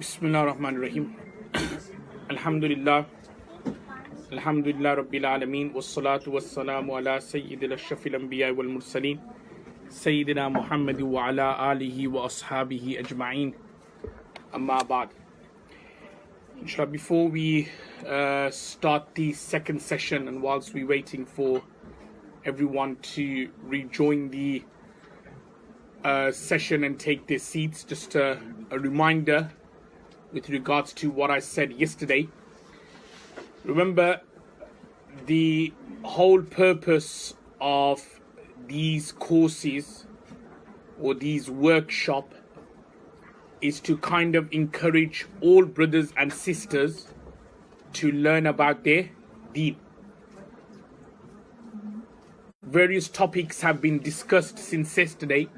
Bismillah ar-Rahman ar-Rahim. Alhamdulillah. Alhamdulillah Rabbil Alameen. Wassalatu wassalamu ala Sayyidil Ashrafil Anbiya wal Mursaleen. Sayyidina Muhammad wa ala alihi wa ashabihi ajma'een. Amma ba'd. Inshallah, before we start the second session, and whilst we're waiting for everyone to rejoin the session and take their seats, just a reminder with regards to what I said yesterday. Remember, the whole purpose of these courses or these workshops is to kind of encourage all brothers and sisters to learn about their deen. Various topics have been discussed since yesterday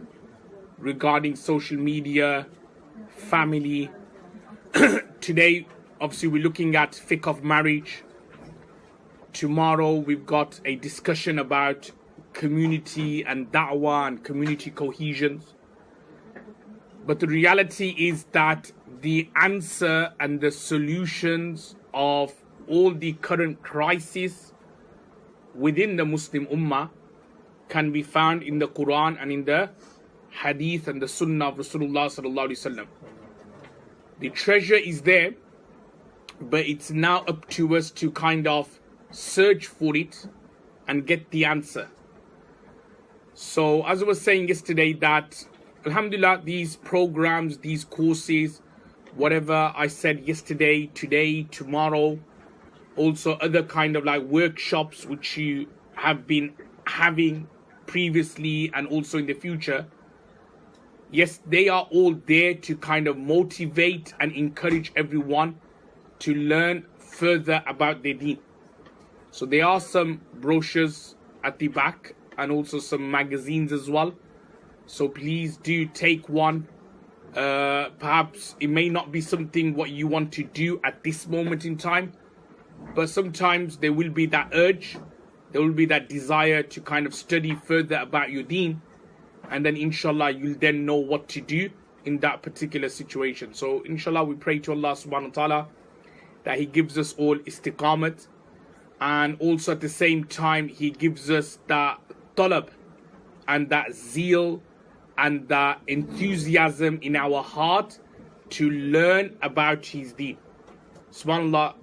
regarding social media, family. Today, obviously, we're looking at Fiqh of Marriage. Tomorrow, we've got a discussion about community and da'wah and community cohesions. But the reality is that the answer and the solutions of all the current crises within the Muslim Ummah can be found in the Quran and in the Hadith and the Sunnah of Rasulullah sallallahu alaihi wasallam. The treasure is there, but it's now up to us to kind of search for it and get the answer. So, as I was saying yesterday, that alhamdulillah, these programs, these courses, whatever I said yesterday, today, tomorrow, also other kind of like workshops which you have been having previously and also in the future, yes, they are all there to kind of motivate and encourage everyone to learn further about their deen. So there are some brochures at the back and also some magazines as well. So please do take one. Perhaps it may not be something what you want to do at this moment in time, but sometimes there will be that urge, there will be that desire to kind of study further about your deen. And then inshallah, you'll then know what to do in that particular situation. So inshallah, we pray to Allah subhanahu wa ta'ala that He gives us all istiqamat. And also at the same time, He gives us that talab and that zeal and that enthusiasm in our heart to learn about His deen. SubhanAllah,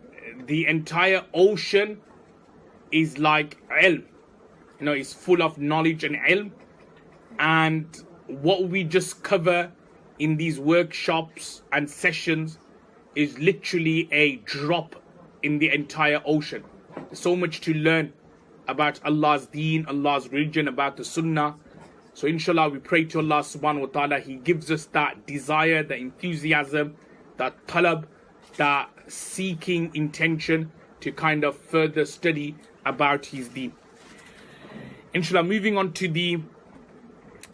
the entire ocean is like ilm. You know, it's full of knowledge and ilm. And what we just cover in these workshops and sessions is literally a drop in the entire ocean. There's so much to learn about Allah's deen, Allah's religion, about the sunnah. So inshallah, we pray to Allah subhanahu wa ta'ala, He gives us that desire, that enthusiasm, that talab, that seeking intention to kind of further study about His deen. Inshallah, moving on to the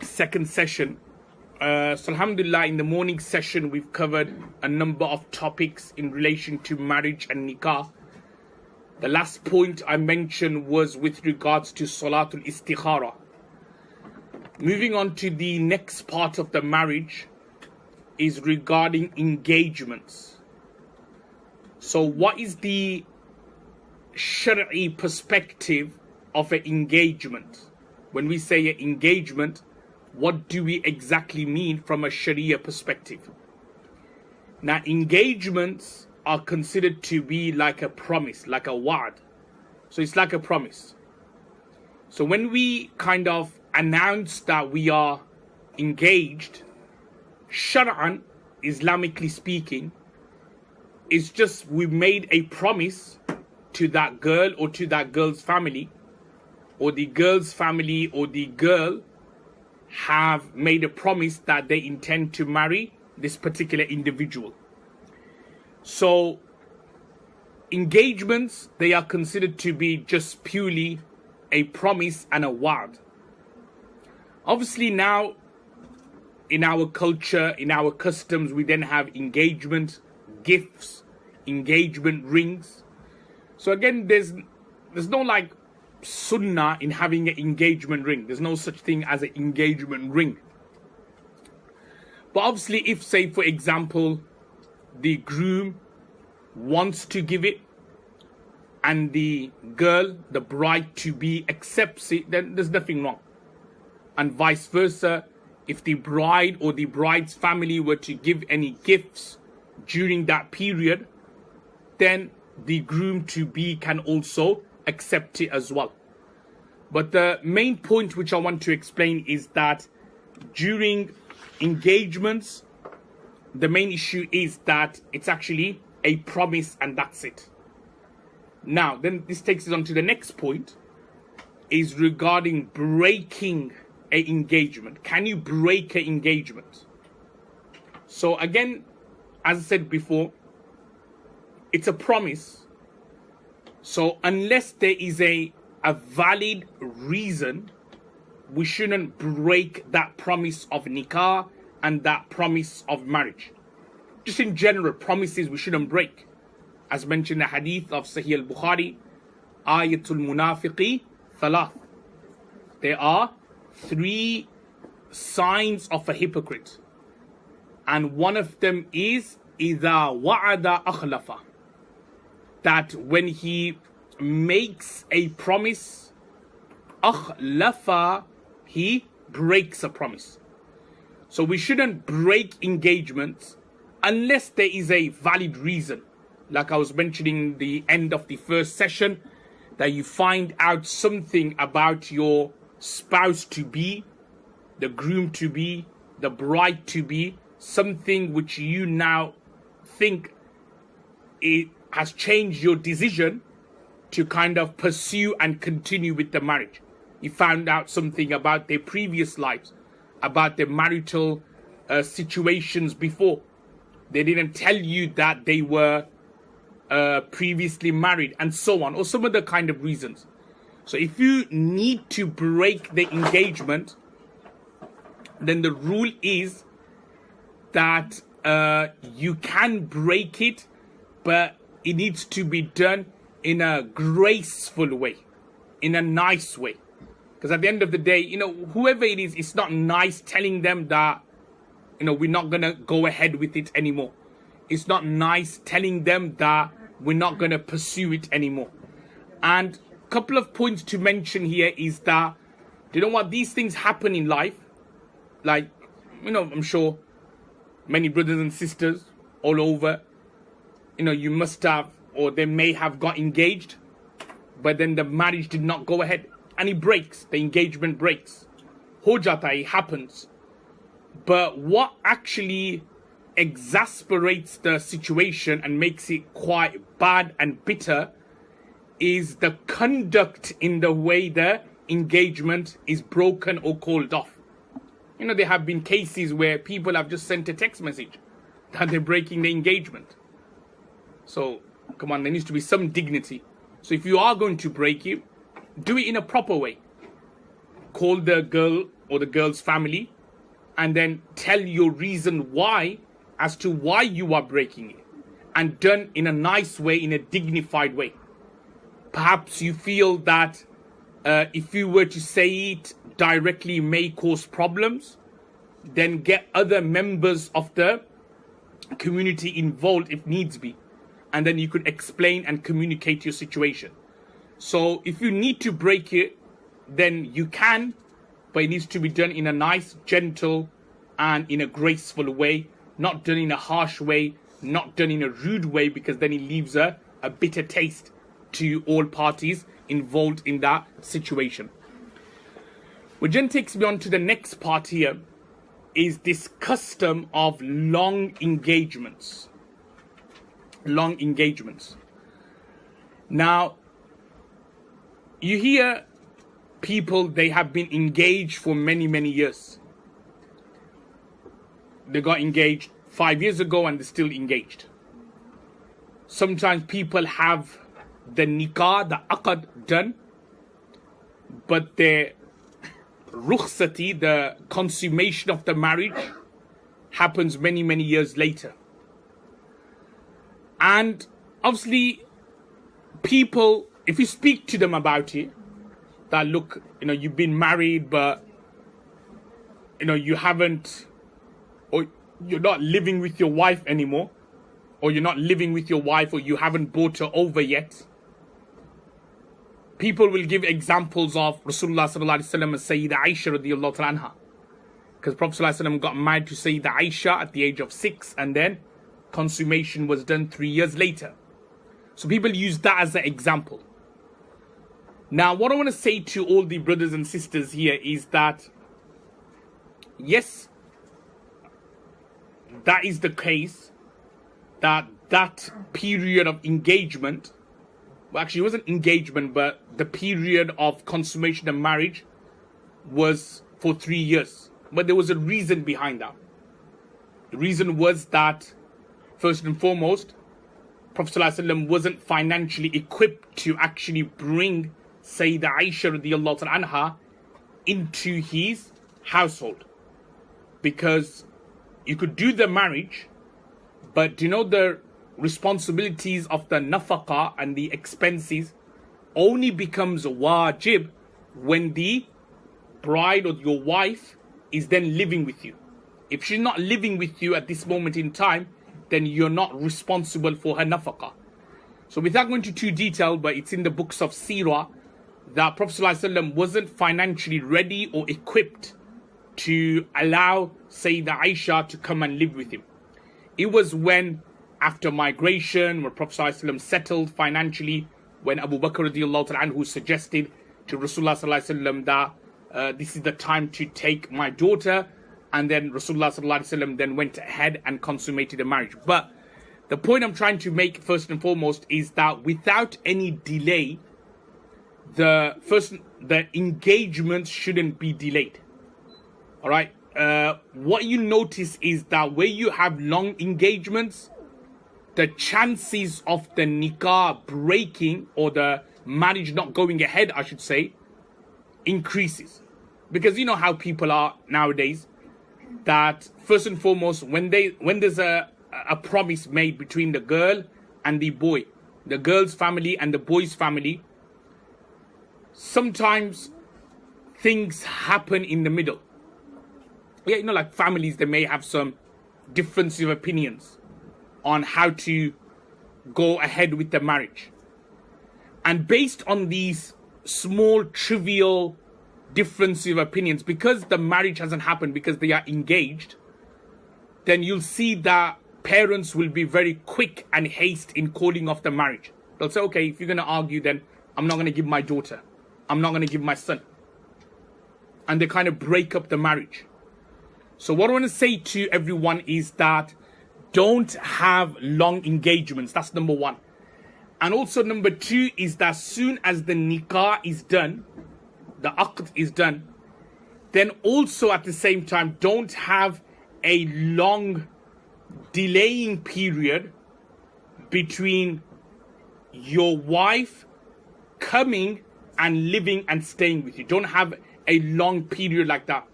second session. So alhamdulillah, in the morning session we've covered a number of topics in relation to marriage and nikah. The last point I mentioned was with regards to Salatul Istikhara. Moving on to the next part of the marriage is regarding engagements. So what is the Shari'i perspective of an engagement? When we say an engagement, what do we exactly mean from a Sharia perspective? Now, engagements are considered to be like a promise, like a wa'd. So it's like a promise. So when we kind of announce that we are engaged, Shar'an, Islamically speaking, it's just we made a promise to that girl or to that girl's family, or the girl's family or the girl have made a promise that they intend to marry this particular individual. So engagements, they are considered to be just purely a promise and a wa'd. Obviously now, in our culture, in our customs, we then have engagement gifts, engagement rings. So again, there's no like sunnah in having an engagement ring. There's no such thing as an engagement ring. But obviously, if, say, for example, the groom wants to give it and the girl, the bride-to-be, accepts it, then there's nothing wrong. And vice versa, if the bride or the bride's family were to give any gifts during that period, then the groom-to-be can also accept it as well. But the main point which I want to explain is that during engagements, the main issue is that it's actually a promise and that's it. Now, then this takes us on to the next point, is regarding breaking an engagement. Can you break an engagement? So again, as I said before, it's a promise. So unless there is a valid reason, we shouldn't break that promise of nikah and that promise of marriage. Just in general, promises we shouldn't break. As mentioned in the hadith of Sahih al-Bukhari, ayatul munafiqi thalath. There are 3 signs of a hypocrite. And one of them is إِذَا وَعَدَ أَخْلَفَ. That when he makes a promise, أَخْلَفَ, he breaks a promise. So we shouldn't break engagements unless there is a valid reason. Like I was mentioning the end of the first session, that you find out something about your spouse-to-be, the groom-to-be, the bride-to-be, something which you now think it has changed your decision to kind of pursue and continue with the marriage. You found out something about their previous lives, about their marital situations before. They didn't tell you that they were previously married and so on, or some other kind of reasons. So if you need to break the engagement, then the rule is that you can break it, but it needs to be done in a graceful way, in a nice way. Because at the end of the day, whoever it is, it's not nice telling them that, we're not going to go ahead with it anymore. It's not nice telling them that we're not going to pursue it anymore. And a couple of points to mention here is that, these things happen in life. Like, I'm sure many brothers and sisters all over, you must have, or they may have got engaged, but then the marriage did not go ahead. And it breaks, the engagement breaks. Hojata, it happens. But what actually exasperates the situation and makes it quite bad and bitter is the conduct in the way the engagement is broken or called off. There have been cases where people have just sent a text message that they're breaking the engagement. So, come on, there needs to be some dignity. So if you are going to break it, do it in a proper way. Call the girl or the girl's family and then tell your reason why, as to why you are breaking it. And done in a nice way, in a dignified way. Perhaps you feel that if you were to say it directly may cause problems, then get other members of the community involved if needs be. And then you could explain and communicate your situation. So if you need to break it, then you can, but it needs to be done in a nice, gentle, and in a graceful way, not done in a harsh way, not done in a rude way, because then it leaves a bitter taste to all parties involved in that situation. Which then takes me on to the next part here, is this custom of long engagements. Long engagements. Now, you hear people, they have been engaged for many, many years. They got engaged 5 years ago and they're still engaged. Sometimes people have the nikah, the aqad done, but their rukhsati, the consummation of the marriage, happens many, many years later. And obviously, people, if you speak to them about it, that look, you've been married, but, you haven't, or you're not living with your wife anymore, or you're not living with your wife, or you haven't brought her over yet, people will give examples of Rasulullah sallallahu alaihi wasallam and Sayyidah Aisha radiyallahu ta'ala anha. Because Prophet sallallahu alaihi wasallam got married to Sayyidah Aisha at the age of 6, and then consummation was done 3 years later. So people use that as an example. Now, what I want to say to all the brothers and sisters here is that, yes, that is the case, that period of engagement, well, actually it wasn't engagement, but the period of consummation of marriage was for 3 years. But there was a reason behind that. The reason was that, first and foremost, Prophet ﷺ wasn't financially equipped to actually bring Sayyidah Aisha radiyallahu ta'ala anha into his household. Because you could do the marriage, but you know the responsibilities of the nafaqah and the expenses only becomes wajib when the bride or your wife is then living with you. If she's not living with you at this moment in time, then you're not responsible for her nafaqah. So without going into too detail, but it's in the books of Seerah, that Prophet ﷺ wasn't financially ready or equipped to allow Sayyidah Aisha to come and live with him. It was when, after migration, when Prophet ﷺ settled financially, when Abu Bakr radiallahu ta'ala anhu suggested to Rasulullah ﷺ that this is the time to take my daughter, and then Rasulullah ﷺ then went ahead and consummated the marriage. But the point I'm trying to make first and foremost is that without any delay, the engagement shouldn't be delayed. All right. What you notice is that where you have long engagements, the chances of the nikah breaking, or the marriage not going ahead, I should say, increases. Because you know how people are nowadays, that first and foremost, when there's a promise made between the girl and the boy, the girl's family and the boy's family, sometimes things happen in the middle. Yeah, you know, like families, they may have some differences of opinions on how to go ahead with the marriage. And based on these small, trivial differences of opinions, because the marriage hasn't happened, because they are engaged, then you'll see that parents will be very quick and haste in calling off the marriage. They'll say, okay, if you're going to argue, then I'm not going to give my daughter. I'm not going to give my son. And they kind of break up the marriage. So what I want to say to everyone is that don't have long engagements. That's number one. And also number two is that as soon as the nikah is done, the aqd is done, then also at the same time, don't have a long delaying period between your wife coming and living and staying with you. Don't have a long period like that.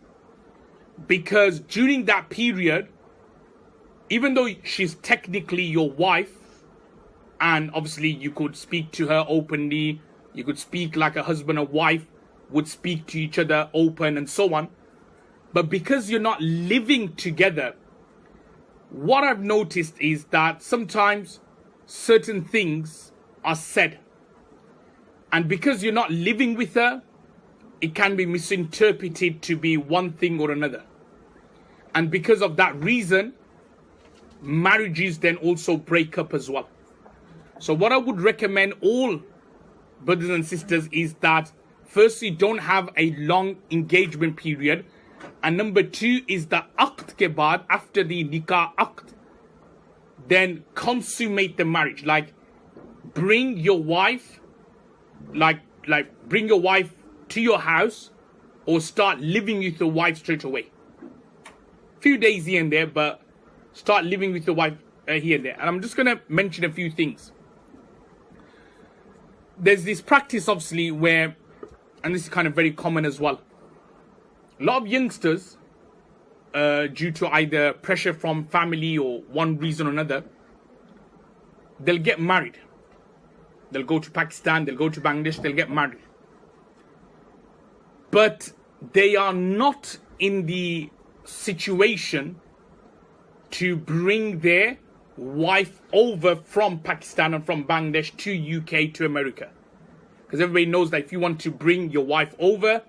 Because during that period, even though she's technically your wife, and obviously you could speak to her openly, you could speak like a husband and wife would speak to each other open and so on, but because you're not living together, what I've noticed is that sometimes certain things are said, and because you're not living with her, it can be misinterpreted to be one thing or another. And because of that reason, marriages then also break up as well. So what I would recommend all brothers and sisters is that, firstly, don't have a long engagement period. And number two is the aqd ke baad, after the nikah aqd, then consummate the marriage. Like bring your wife, bring your wife to your house, or start living with your wife straight away. Few days here and there, but start living with your wife here and there. And I'm just going to mention a few things. There's this practice, obviously, where, and this is kind of very common as well, a lot of youngsters, due to either pressure from family or one reason or another, they'll get married. They'll go to Pakistan, they'll go to Bangladesh, they'll get married. But they are not in the situation to bring their wife over from Pakistan and from Bangladesh to UK to America. Because everybody knows that if you want to bring your wife over,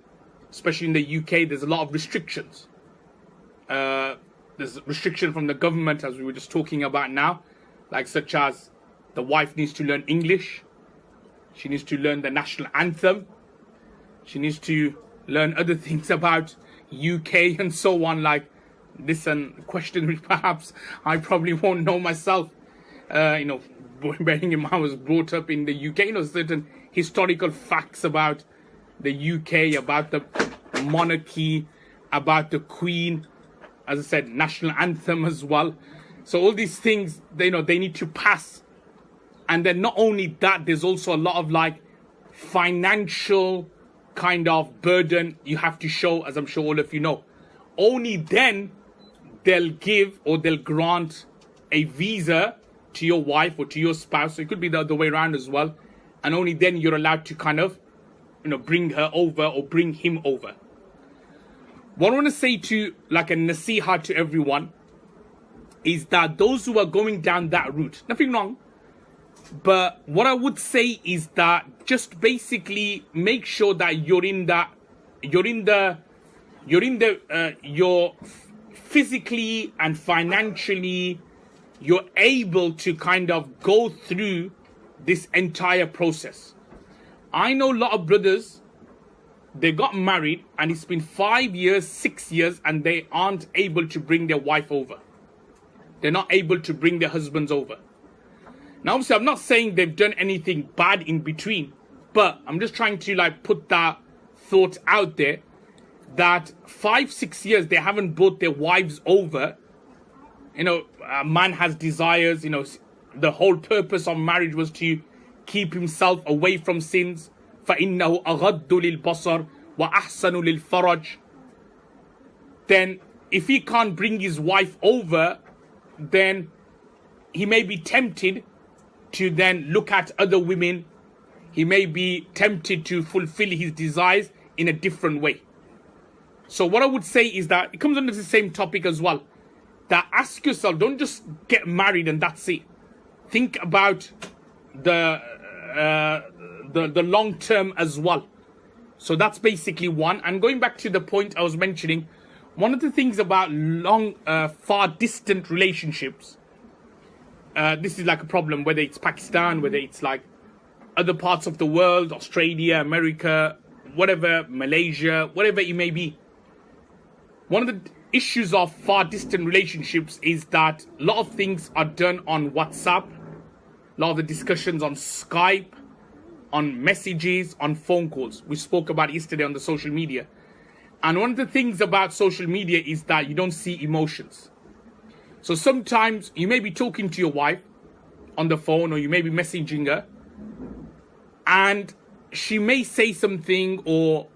especially in the UK, there's a lot of restrictions. There's restriction from the government, as we were just talking about now, like such as the wife needs to learn English, she needs to learn the national anthem, she needs to learn other things about UK and so on, like this and question which perhaps I probably won't know myself. You know, bearing in mind I was brought up in the UK, you know, certain historical facts about the UK, about the monarchy, about the Queen, as I said, national anthem as well. So all these things, they need to pass. And then not only that, there's also a lot of like financial kind of burden you have to show, as I'm sure all of you know. Only then they'll give or they'll grant a visa to your wife or to your spouse. So it could be the other way around as well. And only then you're allowed to kind of, bring her over or bring him over. What I want to say to, like a nasiha to everyone, is that those who are going down that route, nothing wrong, but what I would say is that just basically make sure that you're physically and financially, you're able to kind of go through this entire process. I know a lot of brothers, they got married and it's been 5 years, 6 years, and they aren't able to bring their wife over. They're not able to bring their husbands over. Now, obviously, I'm not saying they've done anything bad in between, but I'm just trying to like put that thought out there that 5, 6 years, they haven't brought their wives over. A man has desires, the whole purpose of marriage was to keep himself away from sins. فَإِنَّهُ أَغَدُّ لِلْبَصَرِ وَأَحْسَنُ لِلْفَرَجِ. Then, if he can't bring his wife over, then he may be tempted to then look at other women. He may be tempted to fulfill his desires in a different way. So what I would say is that it comes under the same topic as well. That ask yourself, don't just get married and that's it. Think about the long term as well. So that's basically one. And going back to the point I was mentioning, one of the things about long, far distant relationships, this is like a problem, whether it's Pakistan, whether it's like other parts of the world, Australia, America, whatever, Malaysia, whatever it may be. One of the issues of far distant relationships is that a lot of things are done on WhatsApp, a lot of the discussions on Skype, on messages, on phone calls. We spoke about yesterday on the social media. And one of the things about social media is that you don't see emotions. So sometimes you may be talking to your wife on the phone, or you may be messaging her, and she may say something, or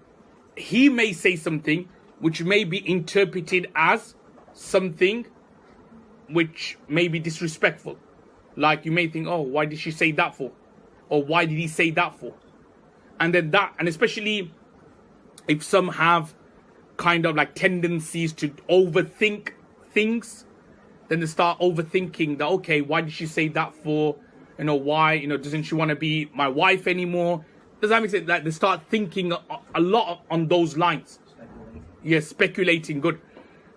he may say something, which may be interpreted as something which may be disrespectful. Like you may think, oh, why did she say that for? Or why did he say that for? And then that, and especially if some have kind of like tendencies to overthink things, then they start overthinking that, okay, why did she say that for? Why, doesn't she want to be my wife anymore? Does that make sense? Like they start thinking a lot on those lines. Yes, speculating, good.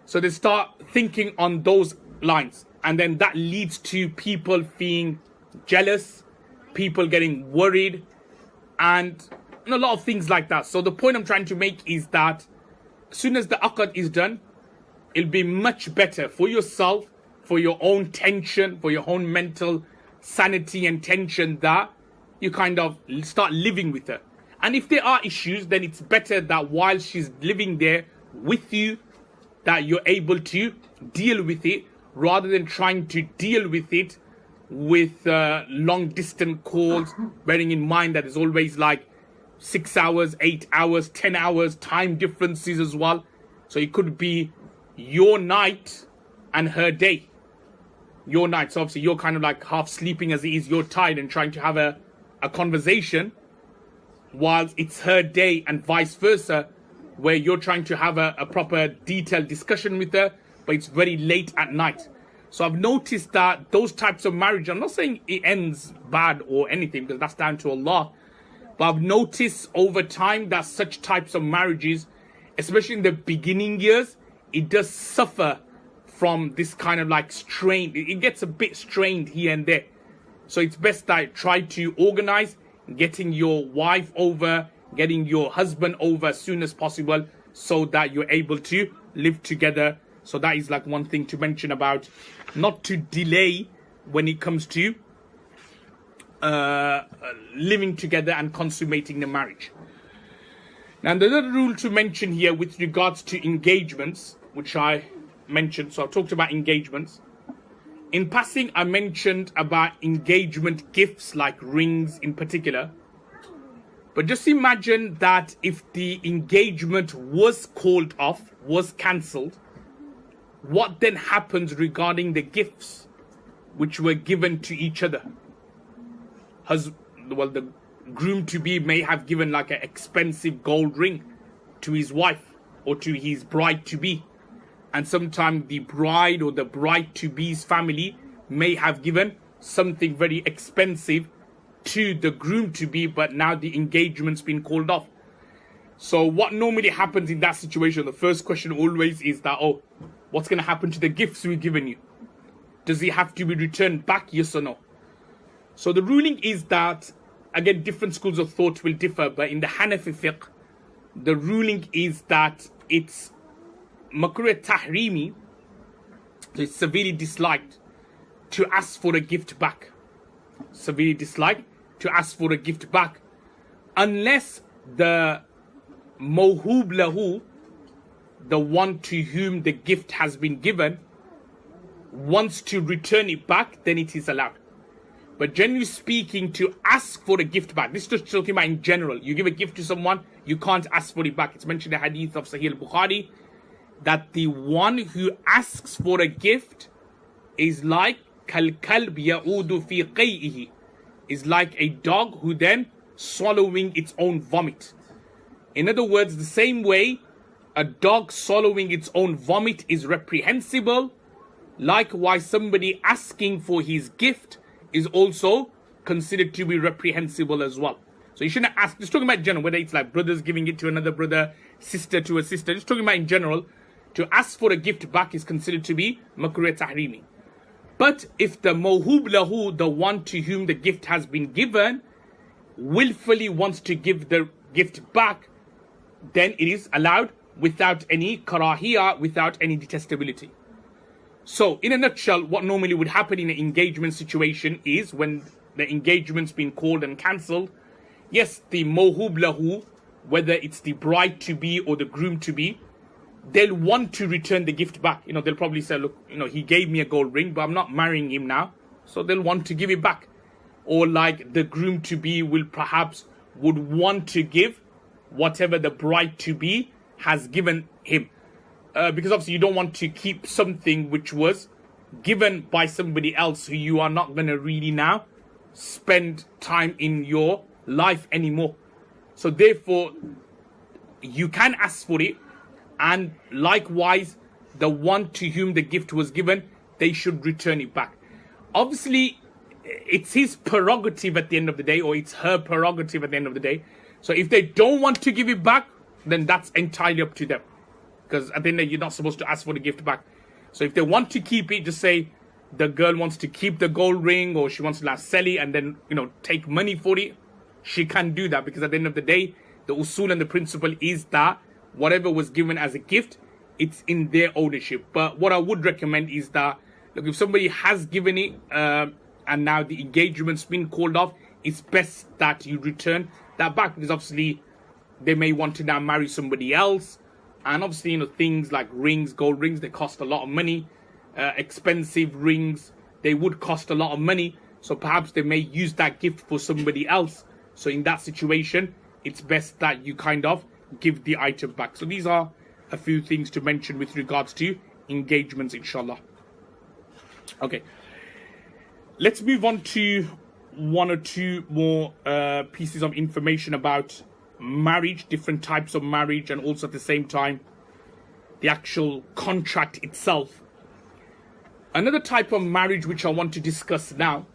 So they start thinking on those lines. And then that leads to people being jealous, people getting worried, and a lot of things like that. So the point I'm trying to make is that as soon as the aqd is done, it'll be much better for yourself, for your own tension, for your own mental sanity and tension, that you kind of start living with her. And if there are issues, then it's better that while she's living there with you, that you're able to deal with it, rather than trying to deal with it with long distant calls, bearing in mind that there's always like 6 hours, 8 hours, 10 hours, time differences as well. So it could be your night and her day. Your night, so obviously you're kind of like half sleeping as it is, you're tired and trying to have a conversation, whilst it's her day, and vice versa, where you're trying to have a proper detailed discussion with her, but it's very late at night. So I've noticed that those types of marriage, I'm not saying it ends bad or anything, because that's down to Allah. But I've noticed over time that such types of marriages, especially in the beginning years, it does suffer from this kind of like strain. It gets a bit strained here and there. So it's best that I try to organize getting your wife over, getting your husband over as soon as possible, so that you're able to live together. So that is like one thing to mention about not to delay when it comes to living together and consummating the marriage. Now, the other rule to mention here with regards to engagements, which I mentioned, so I talked about engagements. In passing, I mentioned about engagement gifts like rings in particular. But just imagine that if the engagement was called off, was cancelled, what then happens regarding the gifts which were given to each other? The groom-to-be may have given like an expensive gold ring to his wife or to his bride-to-be. And sometimes the bride or the bride-to-be's family may have given something very expensive to the groom-to-be, but now the engagement's been called off. So what normally happens in that situation, the first question always is that, oh, what's going to happen to the gifts we've given you? Does it have to be returned back, yes or no? So the ruling is that, again, different schools of thought will differ, but in the Hanafi fiqh, the ruling is that it's makruh tahrimi, so it's severely disliked to ask for a gift back. Severely disliked to ask for a gift back, unless the mawhub lahu, the one to whom the gift has been given, wants to return it back, then it is allowed. But generally speaking, to ask for a gift back, this is just talking about in general. You give a gift to someone, you can't ask for it back. It's mentioned in the hadith of Sahih al-Bukhari that the one who asks for a gift is like kal-kalb ya'udu fi qay'ihi, is like a dog who then swallowing its own vomit. In other words, the same way a dog swallowing its own vomit is reprehensible, likewise somebody asking for his gift is also considered to be reprehensible as well. So you shouldn't ask, just talking about general, whether it's like brothers giving it to another brother, sister to a sister, just talking about in general, to ask for a gift back is considered to be makruh tahrimi. But if the mawhub lahu, the one to whom the gift has been given, willfully wants to give the gift back, then it is allowed without any karahiyah, without any detestability. So, in a nutshell, what normally would happen in an engagement situation is when the engagement's been called and cancelled, yes, the mawhub lahu, whether it's the bride-to-be or the groom-to-be, they'll want to return the gift back. You know, they'll probably say, look, you know, he gave me a gold ring, but I'm not marrying him now. So they'll want to give it back. Or like the groom-to-be would want to give whatever the bride-to-be has given him. Because obviously you don't want to keep something which was given by somebody else who you are not going to really now spend time in your life anymore. So therefore, you can ask for it, and likewise, the one to whom the gift was given, they should return it back. Obviously, it's his prerogative at the end of the day, or it's her prerogative at the end of the day. So if they don't want to give it back, then that's entirely up to them. Because at the end of the day, you're not supposed to ask for the gift back. So if they want to keep it, just say the girl wants to keep the gold ring, or she wants to sell it and then, you know, take money for it. She can do that, because at the end of the day, the usul and the principle is that whatever was given as a gift, it's in their ownership. But what I would recommend is that, look, if somebody has given it and now the engagement's been called off, it's best that you return that back, because obviously they may want to now marry somebody else. And obviously, you know, things like rings, gold rings, they cost a lot of money. Expensive rings, they would cost a lot of money. So perhaps they may use that gift for somebody else. So in that situation, it's best that you kind of give the item back. So these are a few things to mention with regards to engagements, inshallah. Okay. Let's move on to one or two more pieces of information about marriage, different types of marriage, and also at the same time the actual contract itself. Another type of marriage which I want to discuss now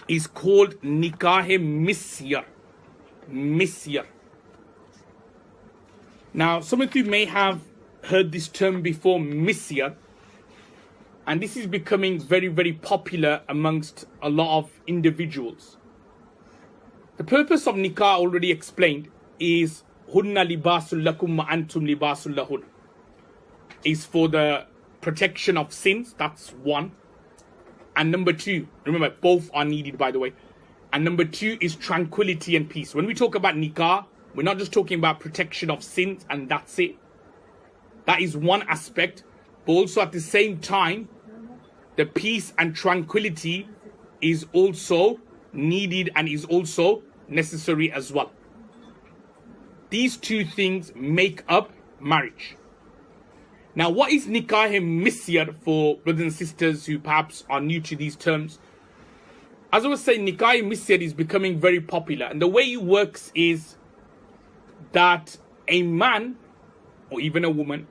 is called nikah-e-misyar. Misyar. Now, some of you may have heard this term before, misyar, and this is becoming very, very popular amongst a lot of individuals. The purpose of nikah, already explained, is hunna libasul lakum wa antum libasul lahun. Is for the protection of sins, that's one. And number two, remember both are needed, by the way. And number two is tranquility and peace. When we talk about nikah, we're not just talking about protection of sins and that's it. That is one aspect. But also at the same time, the peace and tranquility is also needed and is also necessary as well. These two things make up marriage. Now, what is nikah-e-misyar for brothers and sisters who perhaps are new to these terms? As I was saying, nikah-e-misyar is becoming very popular. And the way it works is that a man or even a woman,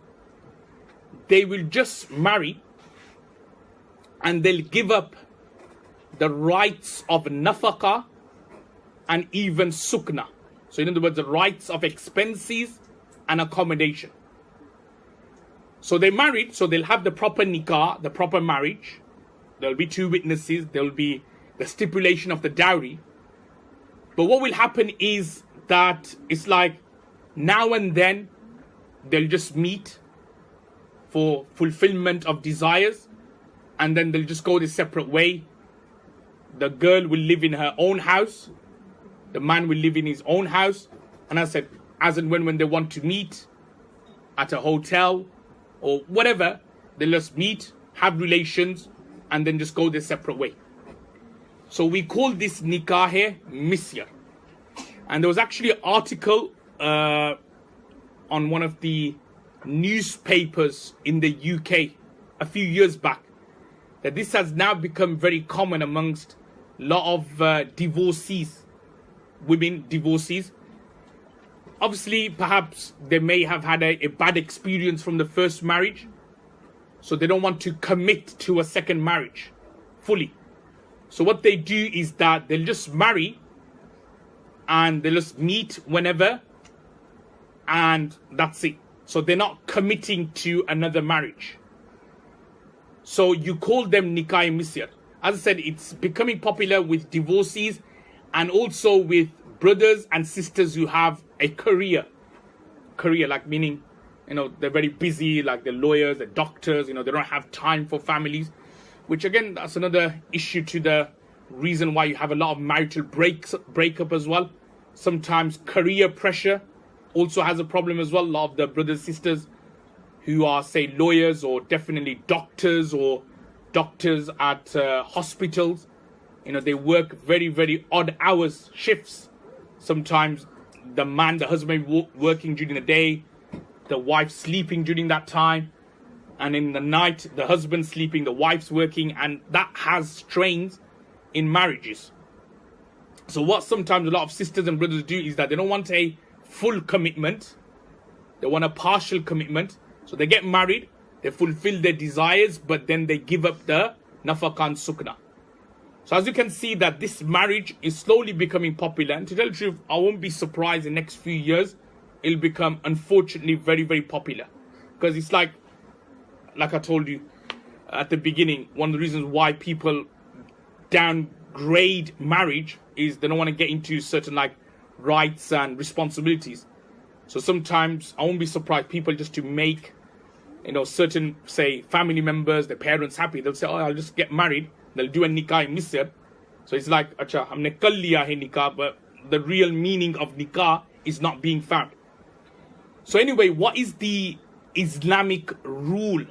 they will just marry and they'll give up the rights of nafaqah and even sukna. So in other words, the rights of expenses and accommodation. So they're married, so they'll have the proper nikah, the proper marriage. There'll be two witnesses, there'll be the stipulation of the dowry. But what will happen is that it's like now and then they'll just meet for fulfillment of desires, and then they'll just go their separate way. The girl will live in her own house, the man will live in his own house, and I said, as and when they want to meet at a hotel or whatever, they'll just meet, have relations, and then just go their separate way. So we call this nikah-e-misyar. And there was actually an article on one of the newspapers in the UK a few years back, that this has now become very common amongst a lot of divorcees, women divorcees. Obviously, perhaps they may have had a bad experience from the first marriage, so they don't want to commit to a second marriage fully. So what they do is that they'll just marry and they'll just meet whenever, and that's it. So they're not committing to another marriage. So you call them nikah-e-misyar. As I said, it's becoming popular with divorcees and also with brothers and sisters who have a career, like meaning, they're very busy, like they're lawyers, they're doctors, they don't have time for families, which again, that's another issue to the reason why you have a lot of marital breakup as well. Sometimes career pressure also has a problem as well. A lot of the brothers and sisters who are, say, lawyers or definitely doctors or doctors at hospitals, they work very, very odd hours, shifts. Sometimes the husband working during the day, the wife sleeping during that time, and in the night the husband sleeping, the wife's working, and that has strains in marriages. So what sometimes a lot of sisters and brothers do is that they don't want a full commitment, they want a partial commitment. So they get married, they fulfill their desires, but then they give up the nafaqah and sukna. So as you can see that this marriage is slowly becoming popular, and to tell the truth, I won't be surprised in the next few years it'll become, unfortunately, very, very popular. Because it's like I told you at the beginning, one of the reasons why people downgrade marriage is they don't want to get into certain rights and responsibilities. So sometimes I won't be surprised people just to make certain, say, family members, their parents happy, they'll say, oh, I'll just get married. They'll do a nikah-e-misyar. So it's like, acha, humne kar liya hai nikah, but the real meaning of nikah is not being found. So anyway, what is the Islamic rule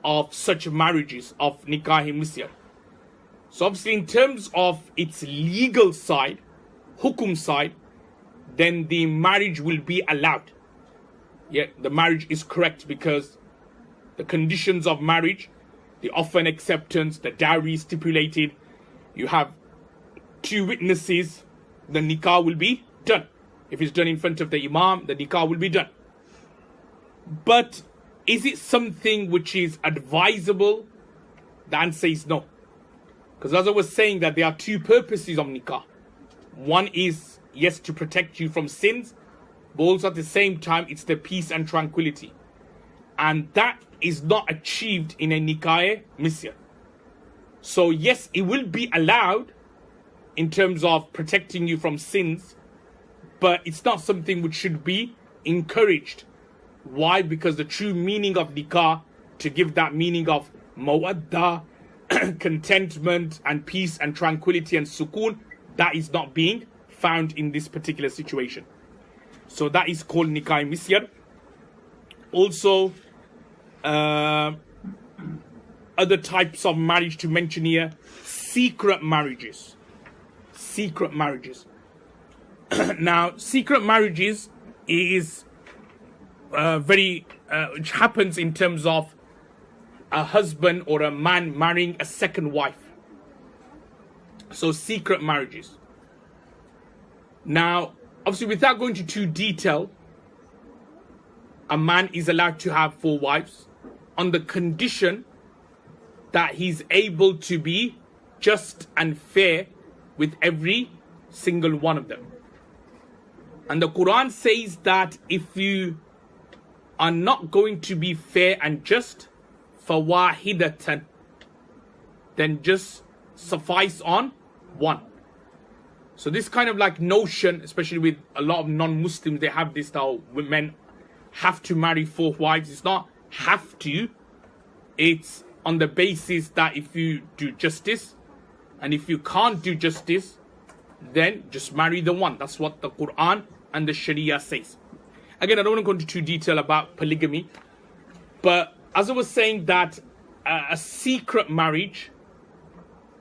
of such marriages of nikah-e-misyar? So obviously in terms of its legal side, hukum side, then the marriage will be allowed. Yeah, the marriage is correct because the conditions of marriage, the offer and acceptance, the dowry stipulated, you have two witnesses, the nikah will be done. If it's done in front of the imam, the nikah will be done. But is it something which is advisable The answer is no. Because as I was saying, that there are two purposes of nikah. One is, yes, to protect you from sins, but also at the same time, it's the peace and tranquility. And that is not achieved in a nikah misyar. So yes, it will be allowed in terms of protecting you from sins, but it's not something which should be encouraged. Why? Because the true meaning of nikah, to give that meaning of mawadda, contentment and peace and tranquility and sukoon, that is not being found in this particular situation. So that is called nikah misyar. Also, other types of marriage to mention here: secret marriages. Secret marriages. Now, secret marriages is which happens in terms of a husband or a man marrying a second wife. So secret marriages. Now, obviously, without going into too detail, a man is allowed to have 4 wives on the condition that he's able to be just and fair with every single one of them. And the Quran says that if you are not going to be fair and just, fawahidatan, then just suffice on one. So this kind of like notion, especially with a lot of non-Muslims, they have this that women have to marry 4 wives. It's not have to. It's on the basis that if you do justice, and if you can't do justice, then just marry the one. That's what the Quran and the Sharia says. Again, I don't want to go into too detail about polygamy, but as I was saying, that a secret marriage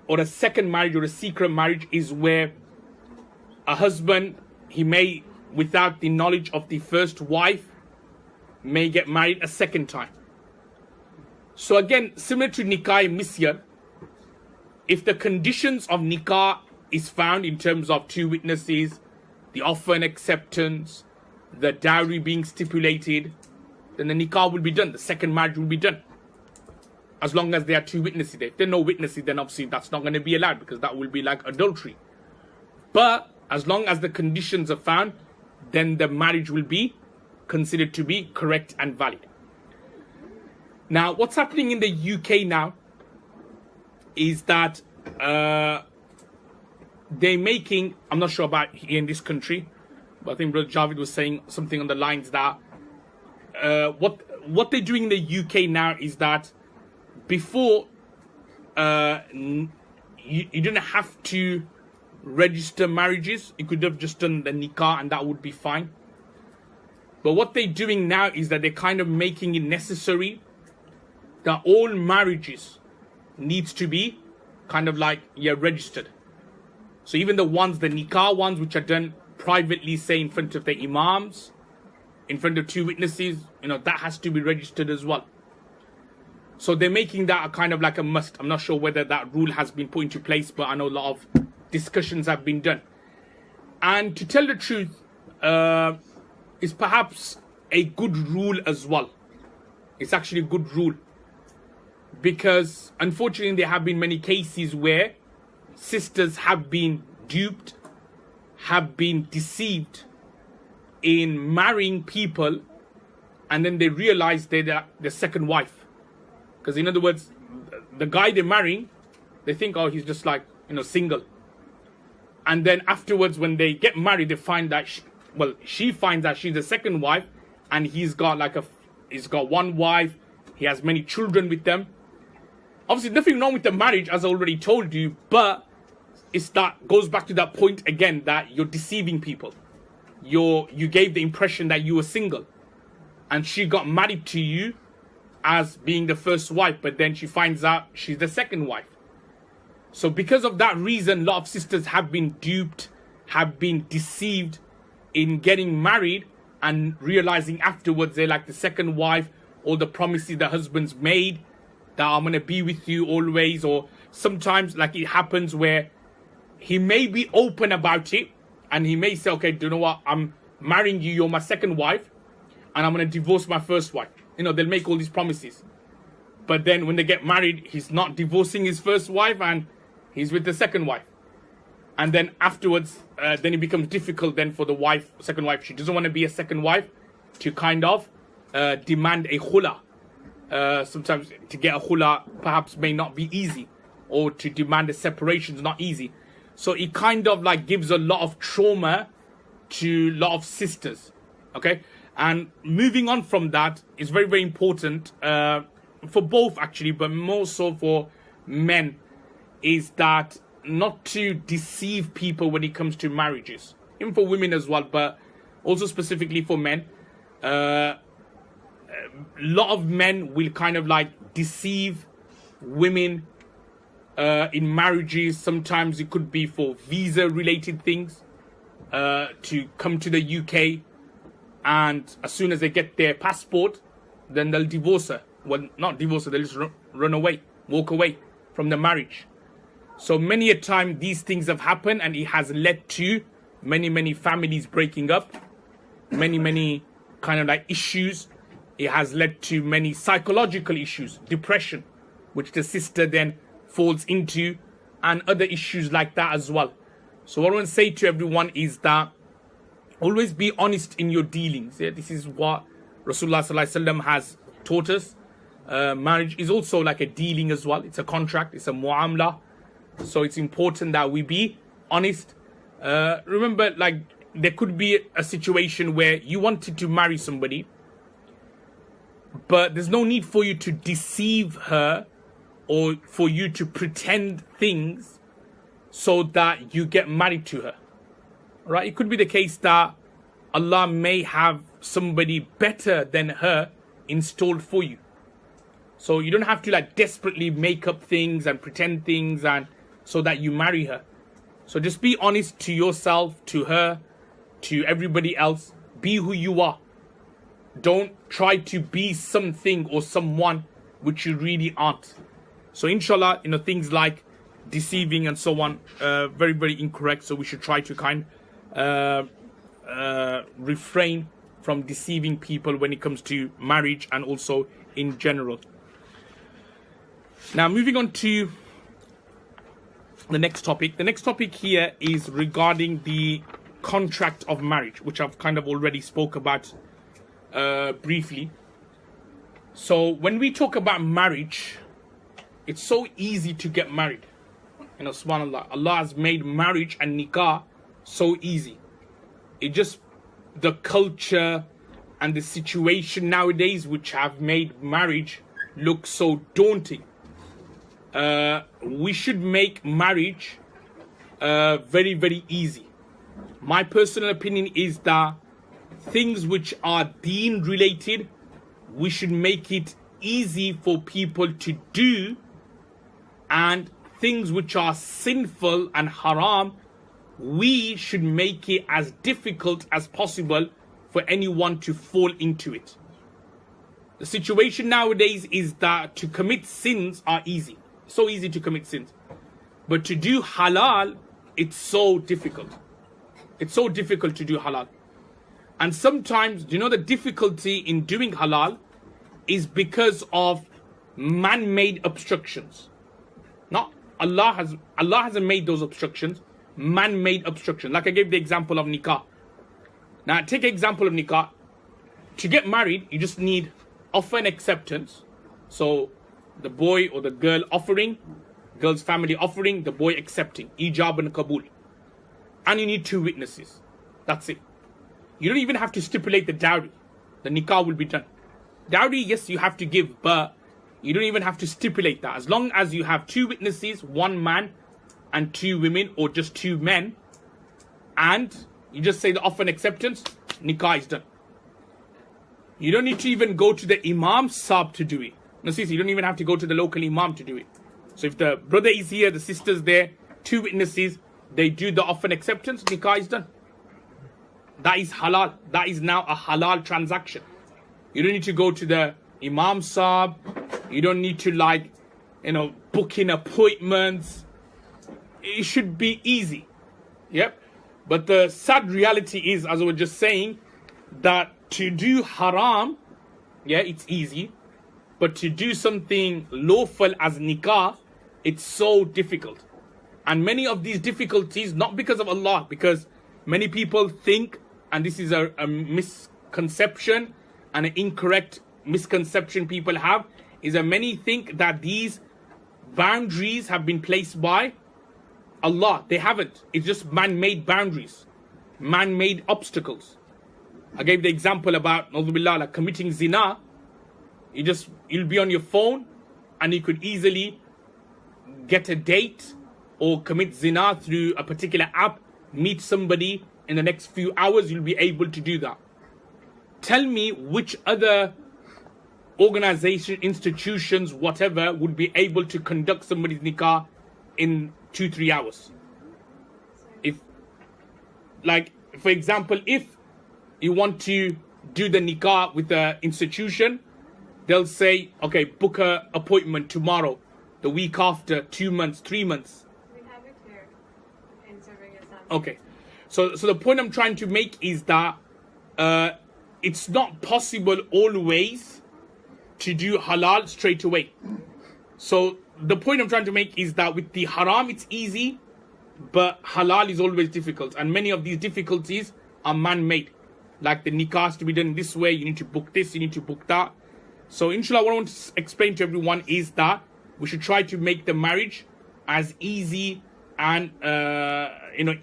or a second marriage or a secret marriage is where a husband, he may, without the knowledge of the first wife, may get married a second time. So again, similar to nikah misyar, if the conditions of nikah is found in terms of 2 witnesses, the offer and acceptance, the dowry being stipulated, then the nikah will be done. The second marriage will be done. As long as there are 2 witnesses there. If there are no witnesses, then obviously that's not going to be allowed, because that will be like adultery. But as long as the conditions are found, then the marriage will be considered to be correct and valid. Now, what's happening in the UK now is that they're making, I'm not sure about here in this country, but I think Brother Javid was saying something on the lines that what they're doing in the UK now is that before you didn't have to register marriages. You could have just done the nikah and that would be fine. But what they're doing now is that they're kind of making it necessary that all marriages needs to be kind of like, registered. So even the ones, the nikah ones, which are done privately, say in front of the imams, in front of 2 witnesses, that has to be registered as well. So they're making that a kind of like a must. I'm not sure whether that rule has been put into place, but I know a lot of discussions have been done. And to tell the truth, it's perhaps a good rule as well. It's actually a good rule. Because unfortunately there have been many cases where sisters have been duped, have been deceived in marrying people, and then they realize they're the second wife. Because in other words, the guy they're marrying, they think, oh, he's just like, single. And then afterwards, when they get married, they find that, she finds that she's the second wife, and he's got one wife, he has many children with them. Obviously, nothing wrong with the marriage, as I already told you, but goes back to that point again, that you're deceiving people. You gave the impression that you were single, and she got married to you as being the first wife, but then she finds out she's the second wife. So because of that reason, a lot of sisters have been duped, have been deceived in getting married and realizing afterwards they're like the second wife, or the promises the husband's made that I'm going to be with you always. Or sometimes like it happens where he may be open about it and he may say, okay, do you know what? I'm marrying you, you're my second wife, and I'm going to divorce my first wife. They'll make all these promises. But then when they get married, he's not divorcing his first wife and he's with the second wife. And then afterwards, then it becomes difficult then for the second wife. She doesn't want to be a second wife, to kind of demand a khula. Sometimes to get a khula perhaps may not be easy, or to demand a separation is not easy. So it kind of like gives a lot of trauma to a lot of sisters. Okay, and moving on from that is very, very important for both actually, but more so for men, is that not to deceive people when it comes to marriages, even for women as well, but also specifically for men. A lot of men will kind of like deceive women in marriages. Sometimes it could be for visa related things, to come to the UK, and as soon as they get their passport, then they'll divorce her. Well, not divorce her, they'll just run away, walk away from the marriage. So many a time these things have happened, and it has led to many families breaking up, many kind of like issues. It has led to many psychological issues, depression, which the sister then falls into, and other issues like that as well. So what I want to say to everyone is that always be honest in your dealings. Yeah, this is what Rasulullah Sallallahu Alaihi Wasallam has taught us. Marriage is also like a dealing as well. It's a contract, it's a muamla. So it's important that we be honest. Remember, like, there could be a situation where you wanted to marry somebody, but there's no need for you to deceive her or for you to pretend things so that you get married to her. Right? It could be the case that Allah may have somebody better than her installed for you. So you don't have to like desperately make up things and pretend things and so that you marry her. So just be honest to yourself, to her, to everybody else. Be who you are. Don't try to be something or someone which you really aren't. So inshallah, things like deceiving and so on, very incorrect. So we should try to refrain from deceiving people when it comes to marriage and also in general. Now moving on to the next topic. The next topic here is regarding the contract of marriage, which I've kind of already spoke about briefly. So when we talk about marriage, it's so easy to get married. Subhanallah, Allah has made marriage and nikah so easy. It just, the culture and the situation nowadays which have made marriage look so daunting. We should make marriage very easy. My personal opinion is that things which are deen related, we should make it easy for people to do, and things which are sinful and haram, we should make it as difficult as possible for anyone to fall into it. The situation nowadays is that to commit sins are easy. So easy to commit sins. But to do halal, it's so difficult. It's so difficult to do halal. And sometimes, the difficulty in doing halal is because of man-made obstructions. Not Allah hasn't made those obstructions, man-made obstructions. Like I gave the example of nikah. Now take an example of nikah. To get married, you just need offer and acceptance. So the boy or the girl offering, girl's family offering, the boy accepting, ijab and kabul. And you need 2 witnesses. That's it. You don't even have to stipulate the dowry. The nikah will be done. Dowry, yes, you have to give, but you don't even have to stipulate that. As long as you have 2 witnesses, 1 man and 2 women, or just 2 men, and you just say the offer and acceptance, nikah is done. You don't need to even go to the imam sahib to do it. No, see, you don't even have to go to the local imam to do it. So if the brother is here, the sister's there, 2 witnesses, they do the offer and acceptance, nikah is done. That is halal. That is now a halal transaction. You don't need to go to the imam sahib. You don't need to book in appointments. It should be easy. Yep. But the sad reality is, as I was just saying, that to do haram, yeah, it's easy. But to do something lawful as nikah, it's so difficult. And many of these difficulties, not because of Allah, because many people think, and this is a misconception and an incorrect misconception people have, is that many think that these boundaries have been placed by Allah. They haven't. It's just man-made boundaries, man-made obstacles. I gave the example about like committing zina. You'll be on your phone and you could easily get a date or commit zina through a particular app, meet somebody in the next few hours, you'll be able to do that. Tell me which other organization, institutions, whatever, would be able to conduct somebody's nikah in 2-3 hours. If, like, for example, if you want to do the nikah with the institution, they'll say, okay, book an appointment tomorrow, the week after, 2 months, 3 months. We have it here in serving Islam. Okay. So the point I'm trying to make is that it's not possible always to do halal straight away. So the point I'm trying to make is that with the haram it's easy, but halal is always difficult. And many of these difficulties are man-made. Like the nikah has to be done this way, you need to book this, you need to book that. So inshallah, what I want to explain to everyone is that we should try to make the marriage as easy and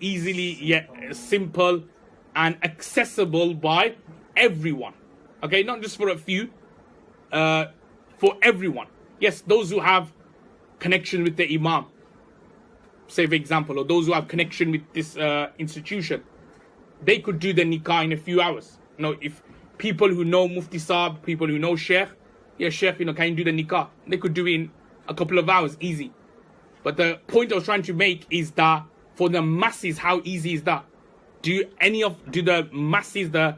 easily yet simple and accessible by everyone. Okay, not just for a few, for everyone. Yes, those who have connection with the imam, say for example, or those who have connection with this institution, they could do the nikah in a few hours. If people who know Mufti Saab, people who know Sheikh, yeah, Sheikh, can you do the nikah? They could do it in a couple of hours, easy. But the point I was trying to make is that for the masses, how easy is that? Do the masses, the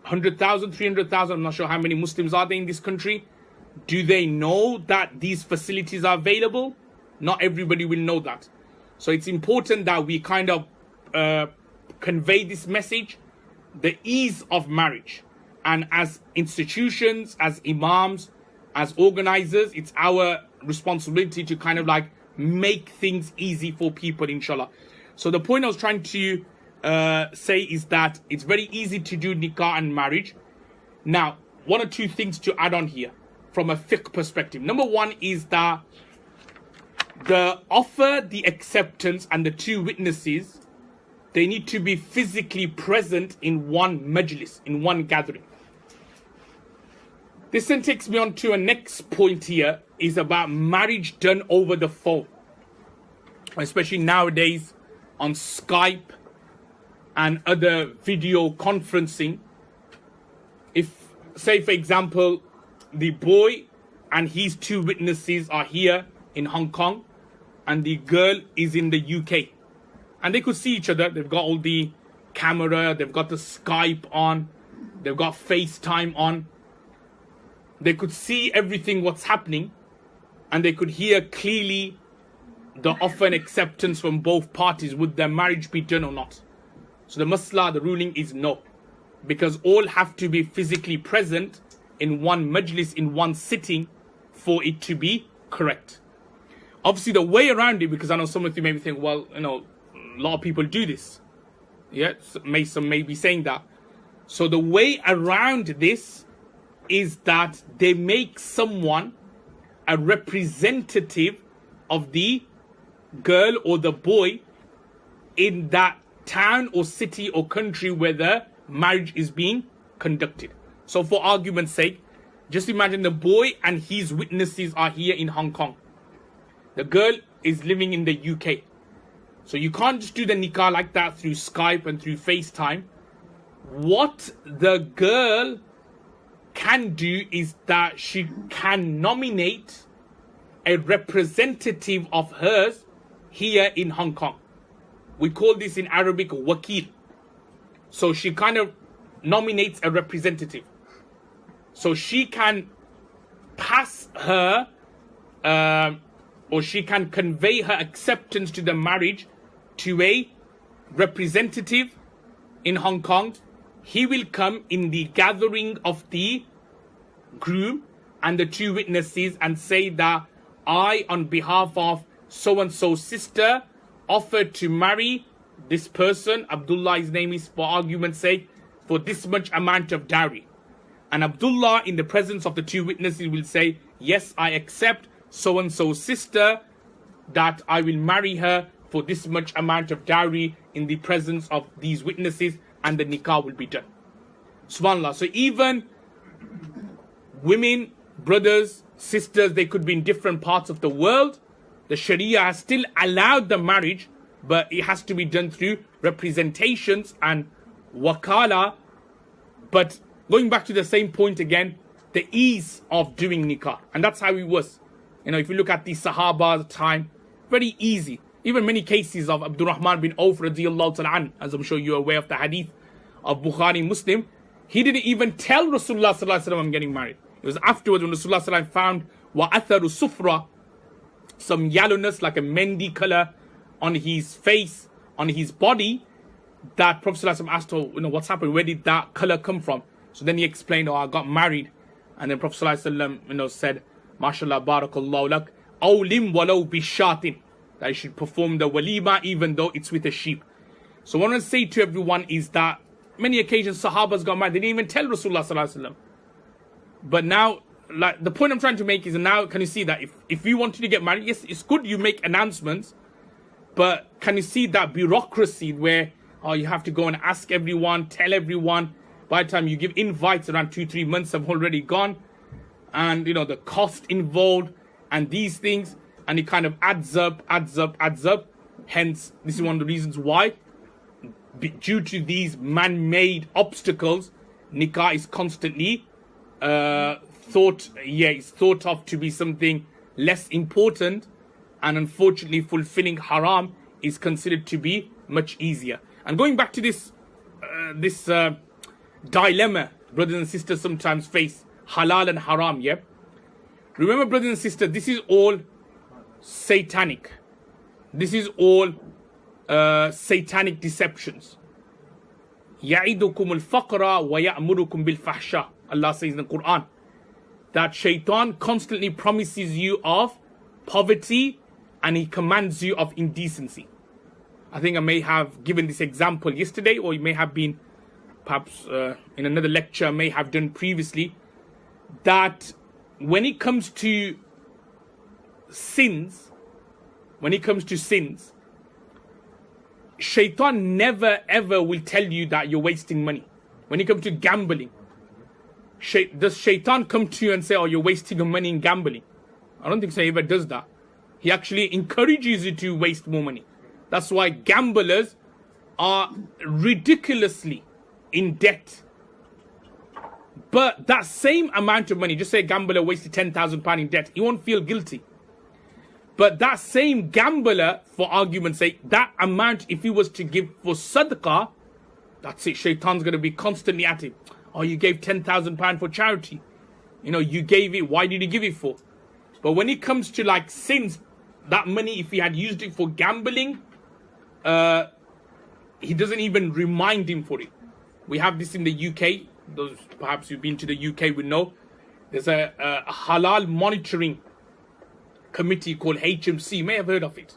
100,000, 300,000, I'm not sure how many Muslims are there in this country, do they know that these facilities are available? Not everybody will know that. So it's important that we kind of convey this message, the ease of marriage. And as institutions, as imams, as organizers, it's our responsibility to kind of like make things easy for people, inshallah. So the point I was trying to say is that it's very easy to do nikah and marriage. Now, one or two things to add on here from a fiqh perspective. Number one is that the offer, the acceptance, and the two witnesses, they need to be physically present in one majlis, in one gathering. This then takes me on to a next point here, is about marriage done over the phone. Especially nowadays on Skype and other video conferencing. If, say for example, the boy and his two witnesses are here in Hong Kong and the girl is in the UK. And they could see each other. They've got all the camera, they've got the Skype on, they've got FaceTime on. They could see everything what's happening, and they could hear clearly the offer and acceptance from both parties. Would their marriage be done or not? So the masla, the ruling is no. Because all have to be physically present in one majlis, in one sitting, for it to be correct. Obviously the way around it, because I know some of you may be thinking, well, a lot of people do this. Yeah, some may be saying that. So the way around this is that they make someone a representative of the girl or the boy in that town or city or country where the marriage is being conducted. So for argument's sake, just imagine the boy and his witnesses are here in Hong Kong. The girl is living in the UK. So you can't just do the nikah like that through Skype and through FaceTime. What the girl can do is that she can nominate a representative of hers here in Hong Kong. We call this in Arabic wakil. So she kind of nominates a representative. So she can pass her or she can convey her acceptance to the marriage to a representative in Hong Kong. He will come in the gathering of the groom and the two witnesses and say that I, on behalf of so-and-so sister, offered to marry this person, Abdullah his name is for argument's sake, for this much amount of dowry. And Abdullah, in the presence of the two witnesses, will say, yes, I accept so-and-so sister, that I will marry her for this much amount of dowry in the presence of these witnesses, and the nikah will be done. SubhanAllah. So even women, brothers, sisters, they could be in different parts of the world. The Sharia has still allowed the marriage, but it has to be done through representations and wakala. But going back to the same point again, the ease of doing nikah. And that's how it was. You know, if you look at the Sahaba time, very easy. Even many cases of Abdurrahman bin Auf radiyallahu ta'ala an, as I'm sure you're aware of the hadith of Bukhari Muslim, he didn't even tell Rasulullah sallallahu alaihi wasallam I'm getting married. It was afterwards when Rasulullah sallallahu alaihi wasallam found wa'atharu sufra, some yellowness like a mendi color on his face, on his body, that Prophet sallallahu alaihi wasallam asked, oh, you know, what's happened? Where did that color come from? So then he explained, oh, I got married. And then Prophet sallallahu alaihi wasallam, you know, said, MashaAllah, barakallahu lak, awlim walau bishatin, that you should perform the walima even though it's with a sheep. So what I want to say to everyone is that many occasions Sahabas got married, they didn't even tell Rasulullah sallallahu alaihi wasallam. But now, like, the point I'm trying to make is now, can you see that if you wanted to get married, yes, it's good you make announcements, but can you see that bureaucracy where, oh, you have to go and ask everyone, tell everyone, by the time you give invites, around 2-3 months have already gone, and you know, the cost involved and these things, and it kind of adds up. Hence, this is one of the reasons why, due to these man-made obstacles, nikah is constantly thought of to be something less important, and unfortunately fulfilling haram is considered to be much easier. And going back to this dilemma brothers and sisters sometimes face, halal and haram, yeah? Remember, brothers and sisters, this is all satanic. This is all satanic deceptions. يَعِدُكُمُ الْفَقْرَ وَيَأْمُرُكُمْ بِالْفَحْشَةِ. Allah says in the Quran that shaitan constantly promises you of poverty and he commands you of indecency. I think I may have given this example yesterday, or it may have been perhaps in another lecture I may have done previously, that when it comes to sins, shaitan never ever will tell you that you're wasting money. When it comes to gambling, does shaitan come to you and say, oh, you're wasting your money in gambling? I don't think so he ever does that. He actually encourages you to waste more money. That's why gamblers are ridiculously in debt. But that same amount of money, just say a gambler wasted £10,000 in debt, he won't feel guilty. But that same gambler, for argument's sake, that amount, if he was to give for sadaqah, that's it, shaitan's going to be constantly at him. Oh, you gave £10,000 for charity. You know, you gave it, why did you give it for? But when it comes to like sins, that money, if he had used it for gambling, he doesn't even remind him for it. We have this in the UK. Those perhaps who've been to the UK would know. There's a halal monitoring committee called HMC. You may have heard of it.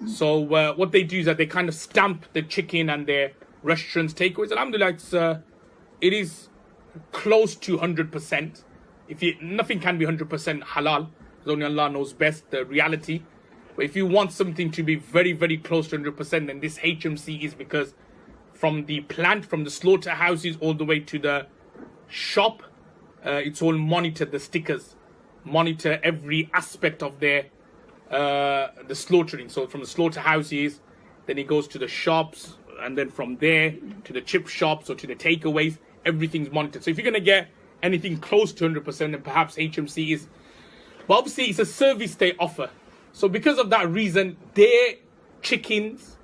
So what they do is that they kind of stamp the chicken and their restaurants, takeaways. Alhamdulillah, it is close to 100%. Nothing can be 100% halal. Because only Allah knows best the reality. But if you want something to be very, very close to 100%, then this HMC is, because from the plant, from the slaughterhouses all the way to the shop, it's all monitored. The stickers monitor every aspect of their the slaughtering. So from the slaughterhouses, then it goes to the shops, and then from there to the chip shops or to the takeaways, everything's monitored. So if you're going to get anything close to 100%, then perhaps HMC is. But obviously, it's a service they offer. So because of that reason, their chickens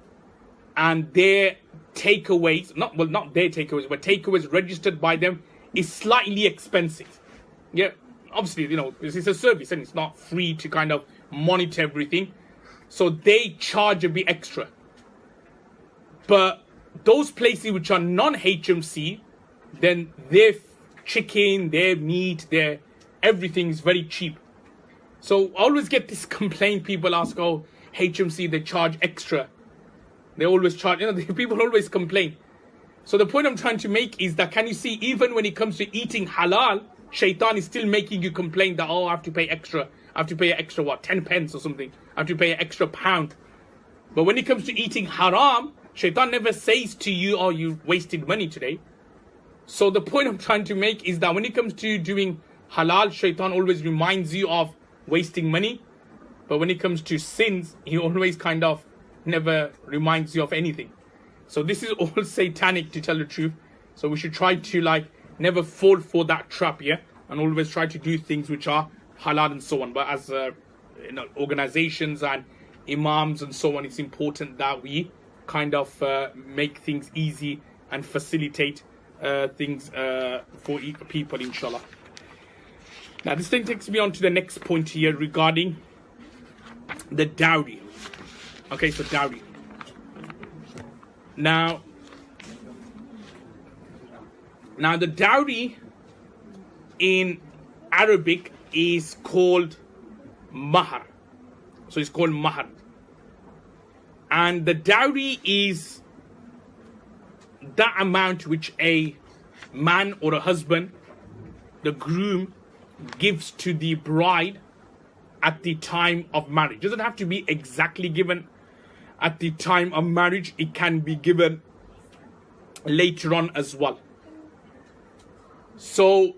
and their takeaways, not their takeaways, but takeaways registered by them, is slightly expensive. Yeah, obviously, you know, it's a service and it's not free to kind of monitor everything. So they charge a bit extra. But those places which are non-HMC, then their chicken, their meat, everything is very cheap. So I always get this complaint. People ask, oh, HMC, they charge extra. They always charge, people always complain. So the point I'm trying to make is that, can you see, even when it comes to eating halal, shaitan is still making you complain that, oh, I have to pay extra. I have to pay extra, 10 pence or something. I have to pay an extra pound. But when it comes to eating haram, shaitan never says to you, oh, you wasted money today. So the point I'm trying to make is that when it comes to doing halal, shaitan always reminds you of wasting money. But when it comes to sins, he always kind of never reminds you of anything. So this is all satanic, to tell the truth. So we should try to never fall for that trap, yeah, and always try to do things which are halal and so on. But as organizations and imams and so on, it's important that we kind of make things easy and facilitate things for people, inshallah. Now this thing takes me on to the next point here regarding the dowry. Okay, so dowry. Now the dowry in Arabic is called mahar. So it's called mahar. And the dowry is that amount which a man or a husband, the groom, gives to the bride at the time of marriage. It doesn't have to be exactly given at the time of marriage. It can be given later on as well. So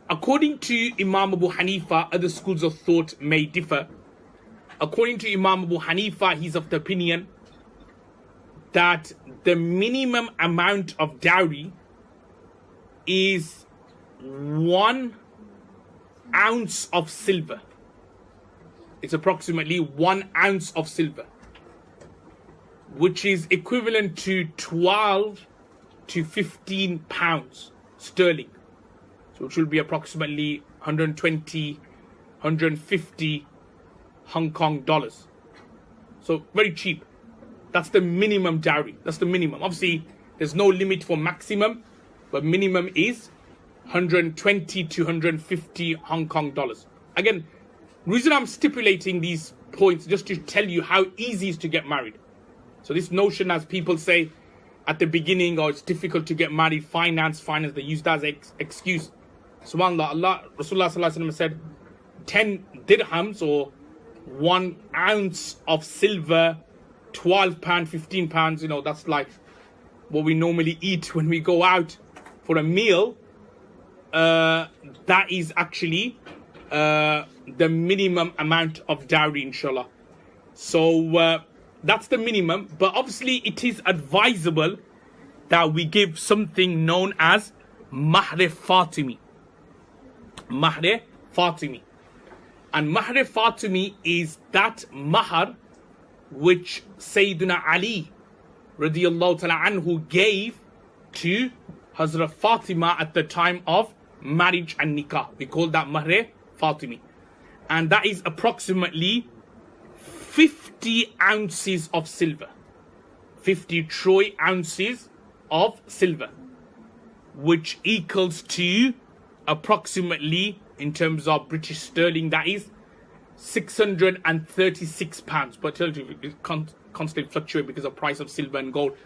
according to Imam Abu Hanifa, other schools of thought may differ. According to Imam Abu Hanifa, he's of the opinion that the minimum amount of dowry is 1 ounce of silver. It's approximately 1 ounce of silver, which is equivalent to 12 to 15 pounds sterling. So which will be approximately 120, 150 Hong Kong dollars. So very cheap. That's the minimum dowry. That's the minimum. Obviously, there's no limit for maximum, but minimum is 120 to 150 Hong Kong dollars. Again, the reason I'm stipulating these points just to tell you how easy it is to get married. So this notion, as people say at the beginning, oh, it's difficult to get married, finance, they use that as excuse. SubhanAllah, Rasulullah Sallallahu Alaihi Wasallam said 10 dirhams or 1 ounce of silver, 12 pounds, 15 pounds, that's like what we normally eat when we go out for a meal. That is actually the minimum amount of dowry, inshallah. So that's the minimum, but obviously it is advisable that we give something known as Mahr Fatimi. Mahr Fatimi. And Mahr Fatimi is that mahar which Sayyidina Ali radiyallahu ta'ala anhu gave to Hazrat Fatima at the time of marriage and nikah. We call that Mahr Fatimi. And that is approximately 50 ounces of silver. 50 troy ounces of silver, which equals to approximately, in terms of British sterling, that is 636 pounds. But it constantly fluctuates because of price of silver and gold.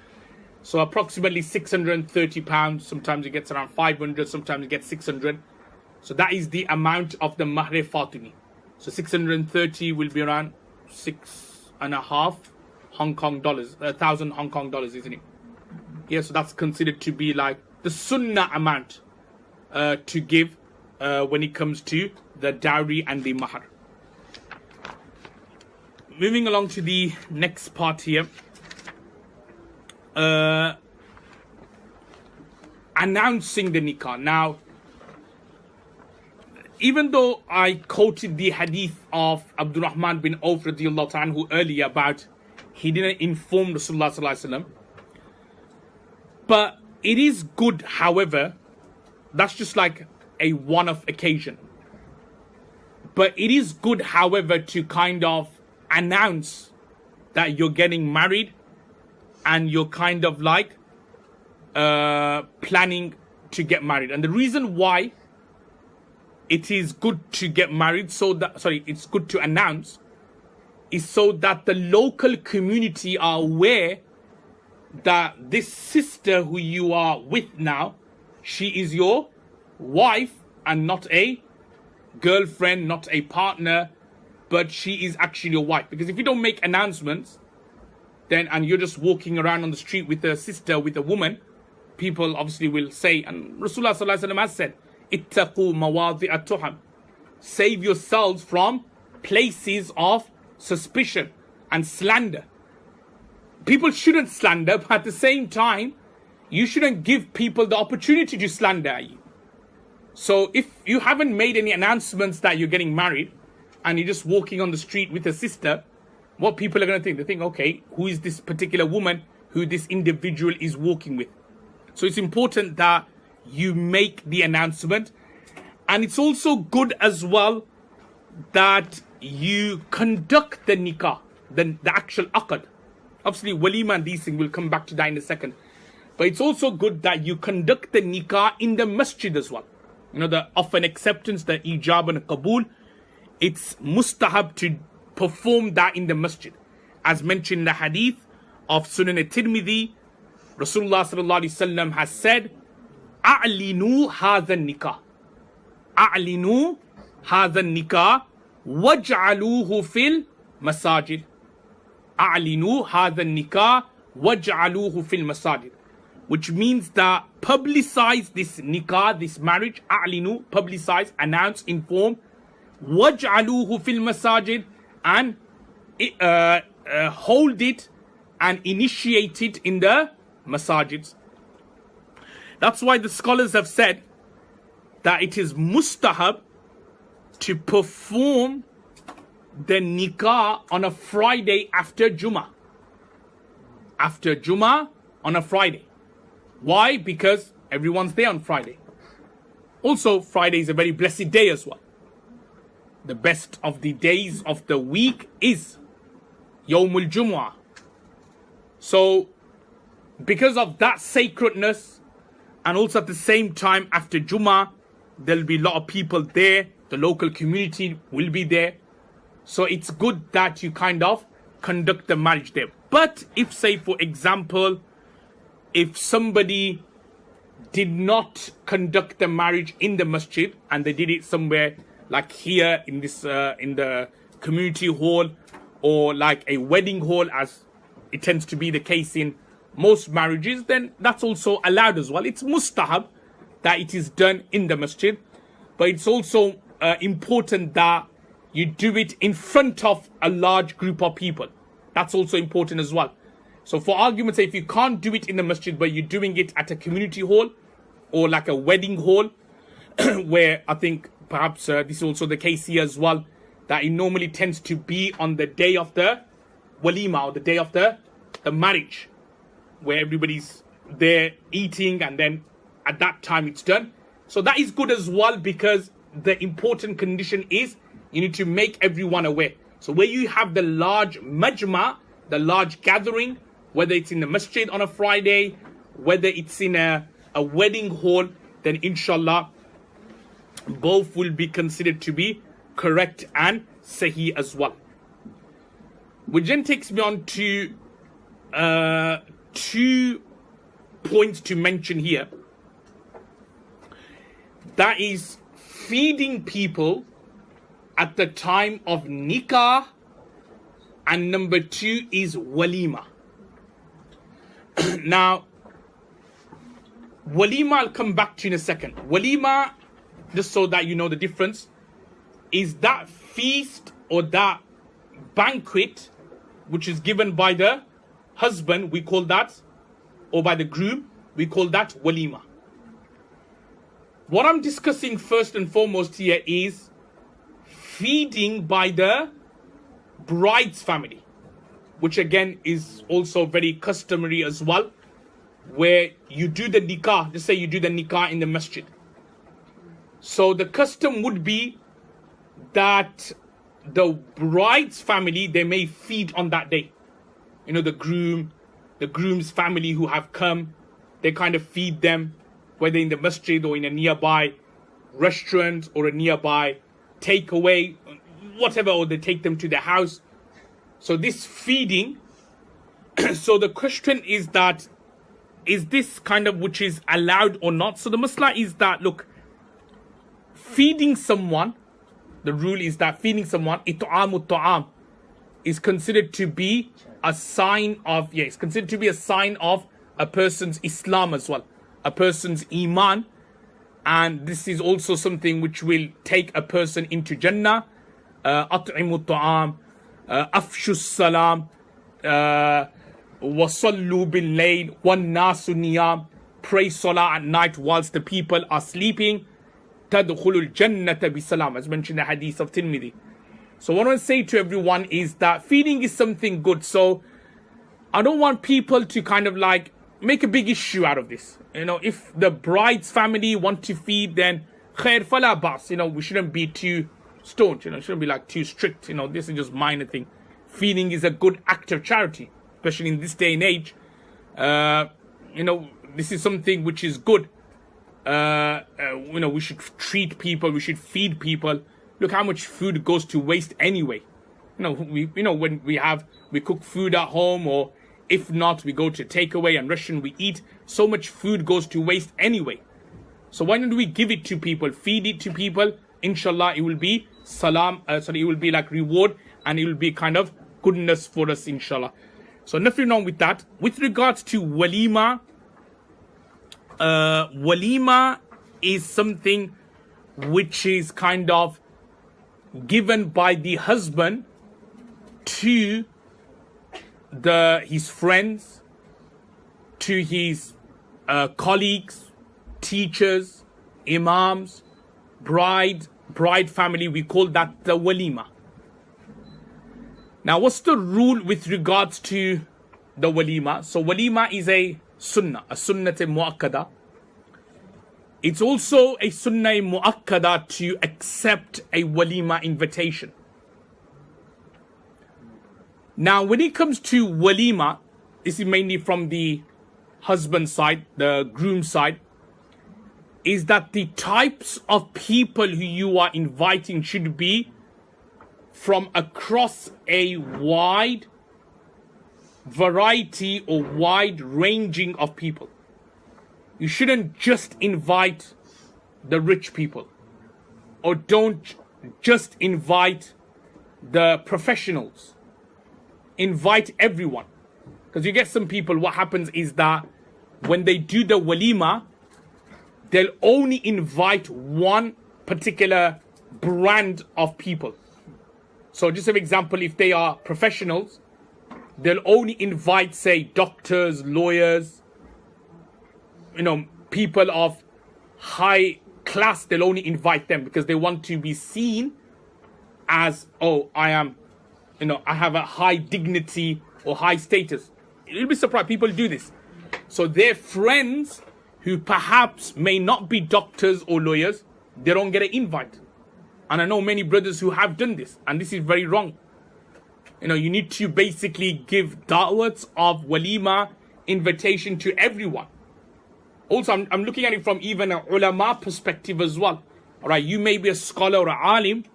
So approximately 630 pounds. Sometimes it gets around 500, sometimes it gets 600. So that is the amount of the Mahr Fatimi. So 630 will be around 6.5 Hong Kong dollars, 1,000 Hong Kong dollars, isn't it? Yeah, so that's considered to be like the sunnah amount to give when it comes to the dowry and the mahar. Moving along to the next part here. Announcing the nikah. Now, even though I quoted the hadith of Abdurrahman bin Auf radiyallahu anhu earlier about he didn't inform Rasulullah sallallahu alaihi wasallam, but it is good, however, that's just like a one-off occasion. But it is good, however, to kind of announce that you're getting married and you're kind of like planning to get married. And the reason why it is good to get married it's good to announce, is so that the local community are aware that this sister who you are with now, she is your wife and not a girlfriend, not a partner, but she is actually your wife. Because if you don't make announcements, then, and you're just walking around on the street with a sister, with a woman, people obviously will say, and Rasulullah sallallahu alaihi wasallam has said, ittaqu mawadi'a tuham, save yourselves from places of suspicion and slander. People shouldn't slander, but at the same time, you shouldn't give people the opportunity to slander you. So if you haven't made any announcements that you're getting married and you're just walking on the street with a sister, what people are going to think? They think, okay, who is this particular woman who this individual is walking with? So it's important that you make the announcement. And it's also good as well that you conduct the nikah, the actual aqd. Obviously, walima and these things, we'll come back to that in a second. But it's also good that you conduct the nikah in the masjid as well. You know, the of an acceptance, the ijab and qabul, it's mustahab to perform that in the masjid. As mentioned in the hadith of Sunan al-Tirmidhi, Rasulullah sallallahu alaihi wasallam has said, "A'linu hadha nikah, a'linu hadha nikah, waj'aluhu fil masajid." A'linu hadha nikah, waj'aluhu fil masajid. Which means that publicize this nikah, this marriage. A'linu, publicize, announce, inform. Waj'aluhu fil masajid, and hold it and initiate it in the masajids. That's why the scholars have said that it is mustahab to perform the nikah on a Friday after Jummah. After Jummah on a Friday. Why? Because everyone's there on Friday. Also, Friday is a very blessed day as well. The best of the days of the week is Yawmul Jumu'ah. So, because of that sacredness, and also at the same time after Jummah, there'll be a lot of people there. The local community will be there. So it's good that you kind of conduct the marriage there. But if, say, for example, if somebody did not conduct the marriage in the masjid and they did it somewhere like here in this in the community hall, or like a wedding hall, as it tends to be the case in most marriages, then that's also allowed as well. It's mustahab that it is done in the masjid, but it's also important that you do it in front of a large group of people. That's also important as well. So for argument's sake, if you can't do it in the masjid, but you're doing it at a community hall or like a wedding hall, where I think perhaps this is also the case here as well, that it normally tends to be on the day of the walima, or the day of the marriage, where everybody's there eating, and then at that time it's done. So that is good as well, because the important condition is you need to make everyone aware. So where you have the large majma, the large gathering, whether it's in the masjid on a Friday, whether it's in a wedding hall, then inshallah both will be considered to be correct and sahih as well. Which then takes me on to 2 points to mention here. That is feeding people at the time of nikah, and number 2 is walima. Now, walima I'll come back to in a second. Walima, just so that you know the difference, is that feast or that banquet which is given by the husband, we call that, or by the groom, we call that walima. What I'm discussing first and foremost here is feeding by the bride's family, which again is also very customary as well, where you do the nikah. Just say you do the nikah in the masjid. So the custom would be that the bride's family, they may feed on that day. You know, the groom's family who have come, they kind of feed them, whether in the masjid or in a nearby restaurant or a nearby takeaway, whatever, or they take them to their house. So this feeding, so the question is that, is this kind of which is allowed or not? So the masla is that, look, feeding someone, the rule is that feeding someone, it'amu ta'am, is considered to be a sign of, it's considered to be a sign of a person's Islam as well, a person's Iman. And this is also something which will take a person into Jannah. At'imu ta'am, afshu salam, wasallu bil layl, wan nasu niyam, pray salah at night whilst the people are sleeping. Tadkhulul jannata bisalam, as mentioned in the hadith of Tirmidhi. So what I want to say to everyone is that feeding is something good. So I don't want people to kind of like make a big issue out of this. You know, if the bride's family want to feed, then khair fala bas. You know, we shouldn't be too stoned. You know, shouldn't be like too strict. You know, this is just minor thing. Feeding is a good act of charity, especially in this day and age. You know, this is something which is good. You know, we should treat people. We should feed people. Look how much food goes to waste anyway. You know, when we cook food at home, or if not, we go to takeaway and restaurant, we eat. So much food goes to waste anyway. So why don't we give it to people, feed it to people? Inshallah, it will be salam. It will be like reward, and it will be kind of goodness for us, inshallah. So nothing wrong with that. With regards to walima, walima is something which is kind of given by the husband to his friends, to his colleagues, teachers, imams, bride family. We call that the walima. Now, what's the rule with regards to the walima? So walima is a sunnah mu'akkada. It's also a sunnah mu'akkada to accept a walima invitation. Now, when it comes to walima, this is mainly from the husband side, the groom side, is that the types of people who you are inviting should be from across a wide variety or wide ranging of people. You shouldn't just invite the rich people, or don't just invite the professionals. Invite everyone. Because you get some people, what happens is that when they do the walima, they'll only invite one particular brand of people. So just an example, if they are professionals, they'll only invite, say, doctors, lawyers, you know, people of high class. They'll only invite them because they want to be seen as, oh, I have a high dignity or high status. You'll be surprised, people do this. So their friends who perhaps may not be doctors or lawyers, they don't get an invite. And I know many brothers who have done this, and this is very wrong. You know, you need to basically give da'wats of walima invitation to everyone. Also, I'm looking at it from even an ulama perspective as well. All right, you may be a scholar or an alim.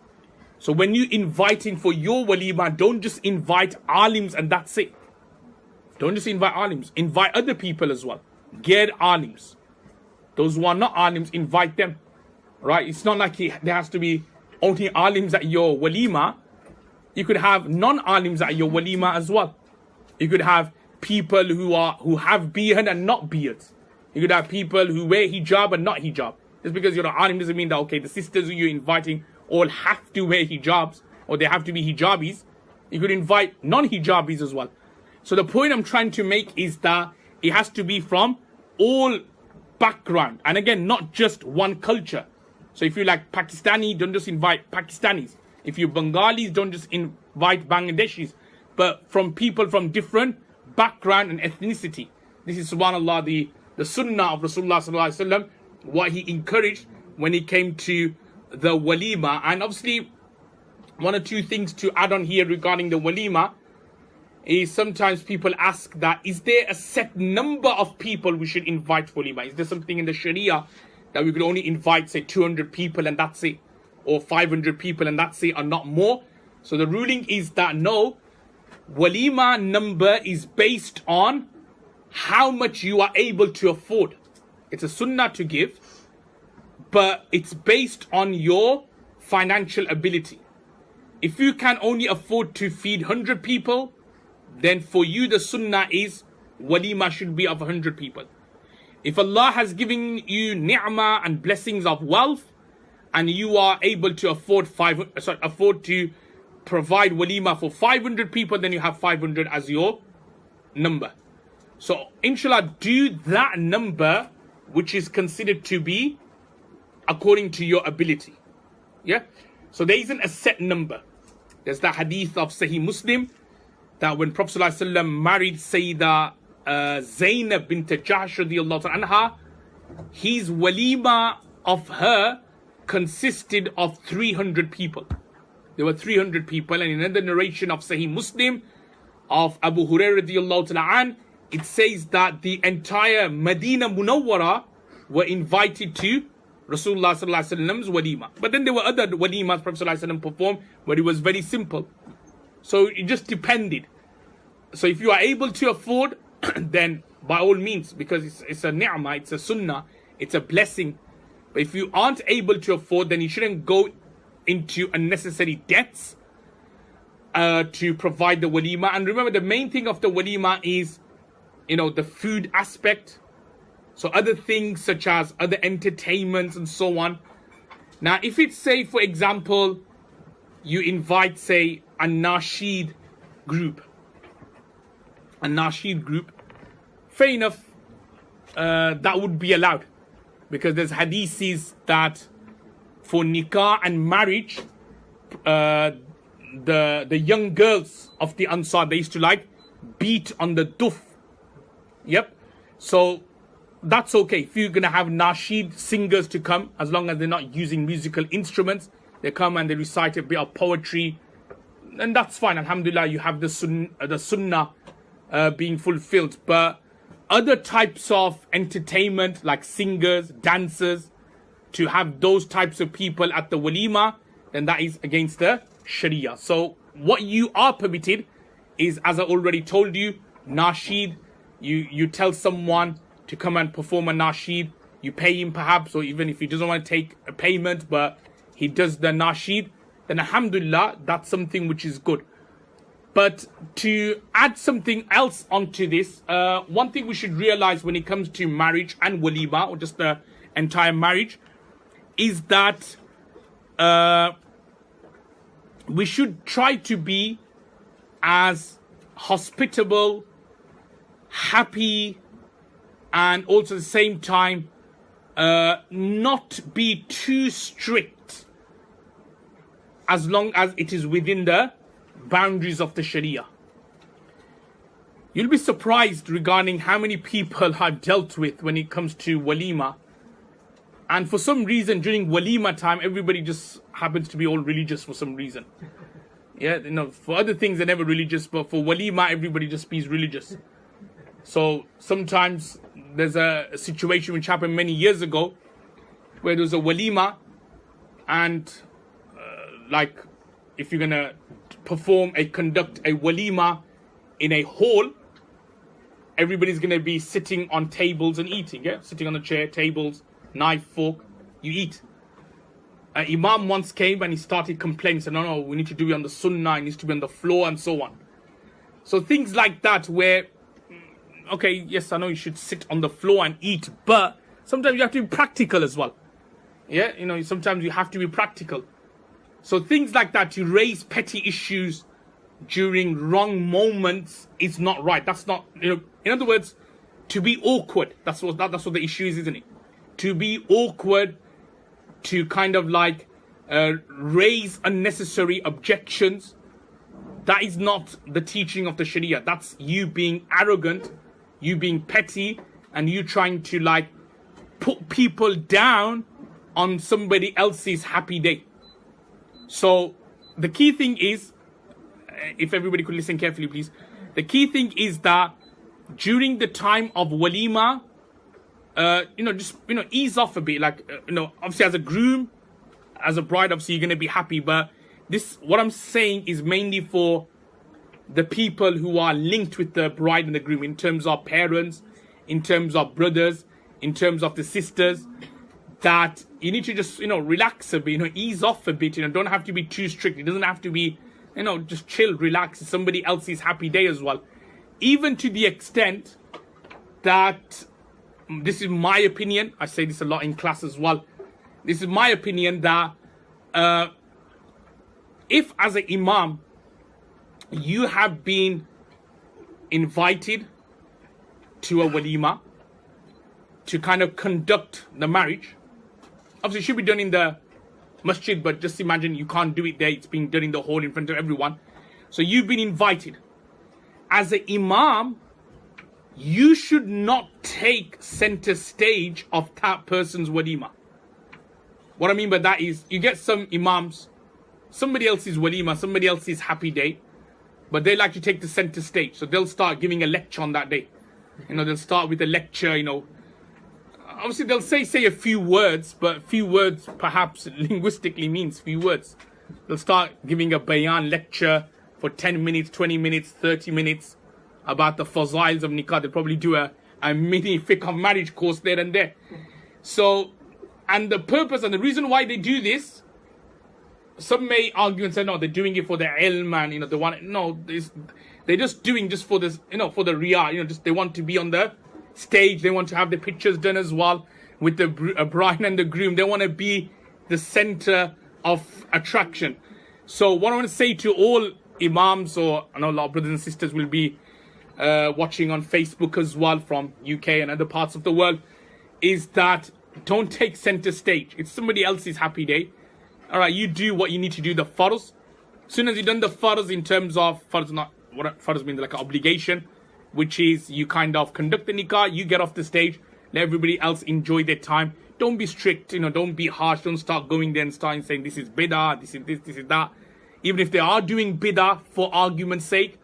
So when you inviting for your walima, don't just invite alims and that's it. Don't just invite alims. Invite other people as well. Get alims. Those who are not alims, invite them. Right? It's not like there has to be only alims at your walima. You could have non-alims at your walima as well. You could have people who have beard and not beards. You could have people who wear hijab and not hijab. Just because you're an alim doesn't mean that, okay, the sisters who you're inviting all have to wear hijabs or they have to be hijabis. You could invite non-hijabis as well. So the point I'm trying to make is that it has to be from all background. And again, not just one culture. So if you like Pakistani, don't just invite Pakistanis. If you're Bengalis, don't just invite Bangladeshis. But from people from different background and ethnicity. This is, subhanAllah, the sunnah of Rasulullah sallallahu alaihi wasallam, what he encouraged when it came to the walima. And obviously, one or two things to add on here regarding the walima is sometimes people ask that, is there a set number of people we should invite for walima? Is there something in the Sharia that we could only invite, say, 200 people and that's it, or 500 people and that's it, or not more. So the ruling is that no, walima number is based on how much you are able to afford. It's a sunnah to give, but it's based on your financial ability. If you can only afford to feed 100 people, then for you the sunnah is walima should be of 100 people. If Allah has given you ni'mah and blessings of wealth, and you are able to afford to provide walima for 500 people, then you have 500 as your number. So inshallah, do that number which is considered to be according to your ability. Yeah. So there isn't a set number. There's the hadith of Sahih Muslim that when Prophet ﷺ married Sayyidah Zainab bint Jahsh radiyallahu anha, his walima of her consisted of 300 people. There were 300 people, and in another narration of Sahih Muslim of Abu Hurairah radiyallahu an, it says that the entire Medina Munawwara were invited to Rasulullah sallallahu alaihi wasallam's walima. But then there were other walimas Prophet sallallahu alaihi wasallam performed where it was very simple. So it just depended. So if you are able to afford, then by all means, because it's a ni'mah, it's a sunnah, it's a blessing. But if you aren't able to afford, then you shouldn't go into unnecessary debts to provide the walima. And remember, the main thing of the walima is, the food aspect. So other things such as other entertainments and so on. Now, if it's, say, for example, you invite, say, a nasheed group. Fair enough, that would be allowed. Because there's hadiths that for nikah and marriage, the young girls of the Ansar, they used to beat on the duf. Yep. So that's okay. If you're going to have nasheed singers to come, as long as they're not using musical instruments, they come and they recite a bit of poetry, and that's fine. Alhamdulillah, you have the sunnah being fulfilled. But other types of entertainment like singers, dancers, to have those types of people at the walima, then that is against the Sharia. So what you are permitted is, as I already told you, nasheed. You tell someone to come and perform a nasheed. You pay him perhaps, or even if he doesn't want to take a payment, but he does the nasheed, then alhamdulillah, that's something which is good. But to add something else onto this, one thing we should realize when it comes to marriage and walima, or just the entire marriage, is that we should try to be as hospitable, happy, and also at the same time not be too strict, as long as it is within the boundaries of the Sharia. You'll be surprised regarding how many people I've dealt with when it comes to walima. And for some reason, during walima time, everybody just happens to be all religious for some reason. Yeah, for other things they're never religious, but for walima, everybody just be religious. So sometimes there's a situation which happened many years ago where there was a walima, and if you're gonna conduct a walima in a hall, everybody's gonna be sitting on tables and eating. Yeah, sitting on the chair, tables, knife, fork, you eat. Imam once came and he started complaining, said, no, we need to do it on the sunnah, it needs to be on the floor and so on. So things like that where, okay, yes, I know you should sit on the floor and eat, but sometimes you have to be practical as well. Yeah, sometimes you have to be practical. So things like that, to raise petty issues during wrong moments is not right. That's not, in other words, to be awkward. That's what the issue is, isn't it? To be awkward, to kind of raise unnecessary objections. That is not the teaching of the Sharia. That's you being arrogant, you being petty, and you trying to put people down on somebody else's happy day. So the key thing is, if everybody could listen carefully, please. The key thing is that during the time of walima, just ease off a bit. Like obviously as a groom, as a bride, obviously you're gonna be happy, but what I'm saying is mainly for the people who are linked with the bride and the groom, in terms of parents, in terms of brothers, in terms of the sisters, that you need to just relax a bit, ease off a bit. Don't have to be too strict. It doesn't have to be just chill, relax. It's somebody else's happy day as well. Even to the extent that, this is my opinion, I say this a lot in class as well, this is my opinion, that if as an imam you have been invited to a walima to kind of conduct the marriage, obviously it should be done in the masjid, but just imagine you can't do it there, it's being done in the hall in front of everyone. So you've been invited. As an imam, you should not take center stage of that person's walima. What I mean by that is, you get some imams, somebody else's walima, somebody else's happy day, but they like to take the center stage. So they'll start giving a lecture on that day. They'll start with a lecture, obviously they'll say a few words, but few words perhaps linguistically means few words. They'll start giving a bayan lecture for 10 minutes, 20 minutes, 30 minutes about the fazails of nikah. They'll probably do a mini Fiqh of Marriage course there and there. So, and the purpose and the reason why they do this, some may argue and say, no, they're doing it for the ilm and, they want, no, they're just doing just for this, for the riyah, just they want to be on the stage, they want to have the pictures done as well with the bride and the groom. They want to be the center of attraction. So what I want to say to all imams, or I know a lot of brothers and sisters will be watching on Facebook as well from UK and other parts of the world, is that don't take center stage. It's somebody else's happy day. All right, you do what you need to do, the farz. As soon as you've done the farz, in terms of farz, not what farz means, like an obligation, which is you kind of conduct the nikah, you get off the stage, let everybody else enjoy their time. Don't be strict, don't be harsh, don't start going there and starting saying this is bid'ah, this is this, this is that. Even if they are doing bid'ah for argument's sake,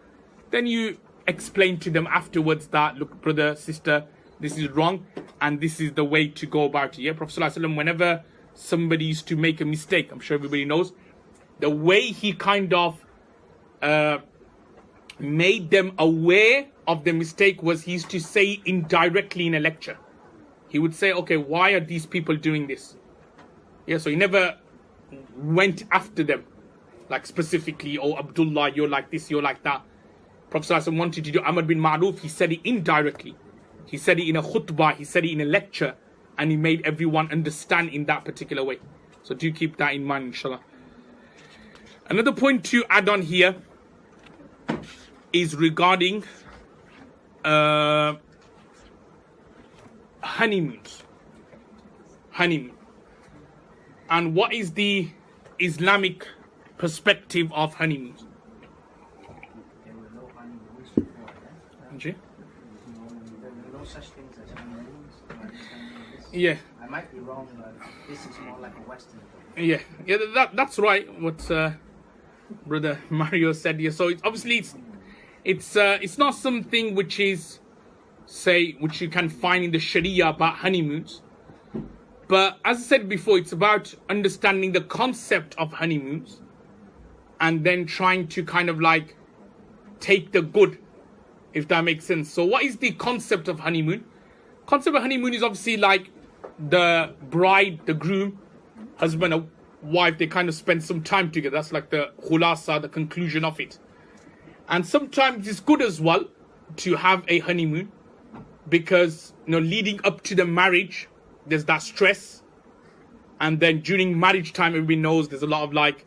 then you explain to them afterwards that, look, brother, sister, this is wrong, and this is the way to go about it. Yeah, Prophet ﷺ, whenever somebody used to make a mistake, I'm sure everybody knows, the way he kind of made them aware of the mistake was he used to say indirectly in a lecture. He would say, okay, why are these people doing this? Yeah, so he never went after them, like specifically, oh, Abdullah, you're like this, you're like that. Prophet ﷺ wanted to do Amr bin Ma'ruf, he said it indirectly. He said it in a khutbah, he said it in a lecture, and he made everyone understand in that particular way. So do keep that in mind, inshallah. Another point to add on here is regarding honeymoons. Honeymoon. And what is the Islamic perspective of honeymoons? There were no honeymoons before, Okay. There were no such things as honeymoons. Yeah. I might be wrong, but this is more like a Western thing. Yeah, that's right. What brother Mario said here. So obviously it's not something which is, say, which you can find in the Sharia about honeymoons. But as I said before, it's about understanding the concept of honeymoons and then trying to kind of like take the good, if that makes sense. So what is the concept of honeymoon? Concept of honeymoon is obviously like the bride, the groom, husband and wife, they kind of spend some time together. That's like the khulasa, the conclusion of it. And sometimes it's good as well to have a honeymoon because, leading up to the marriage, there's that stress. And then during marriage time, everybody knows there's a lot of like,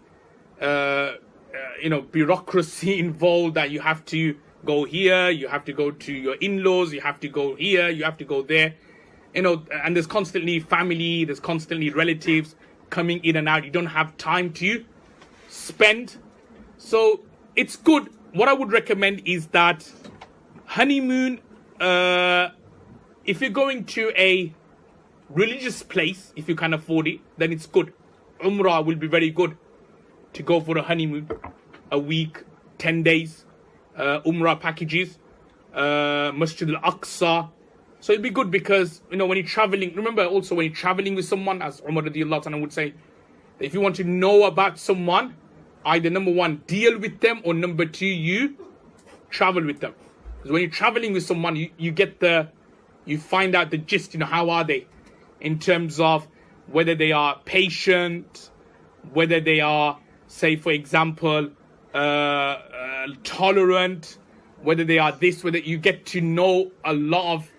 bureaucracy involved, that you have to go here, you have to go to your in-laws, you have to go here, you have to go there. And there's constantly family, there's constantly relatives coming in and out. You don't have time to spend. So it's good. What I would recommend is that honeymoon, if you're going to a religious place, if you can afford it, then it's good. Umrah will be very good to go for a honeymoon. A week, 10 days, Umrah packages, Masjid al-Aqsa. So it'd be good because, when you're traveling, remember also when you're traveling with someone, as Umar radiallahu anhu would say, if you want to know about someone, either number one, deal with them, or number two, you travel with them. Because when you're traveling with someone, you find out the gist, how are they in terms of whether they are patient, whether they are, say, for example, tolerant, whether they are this, whether you get to know a lot of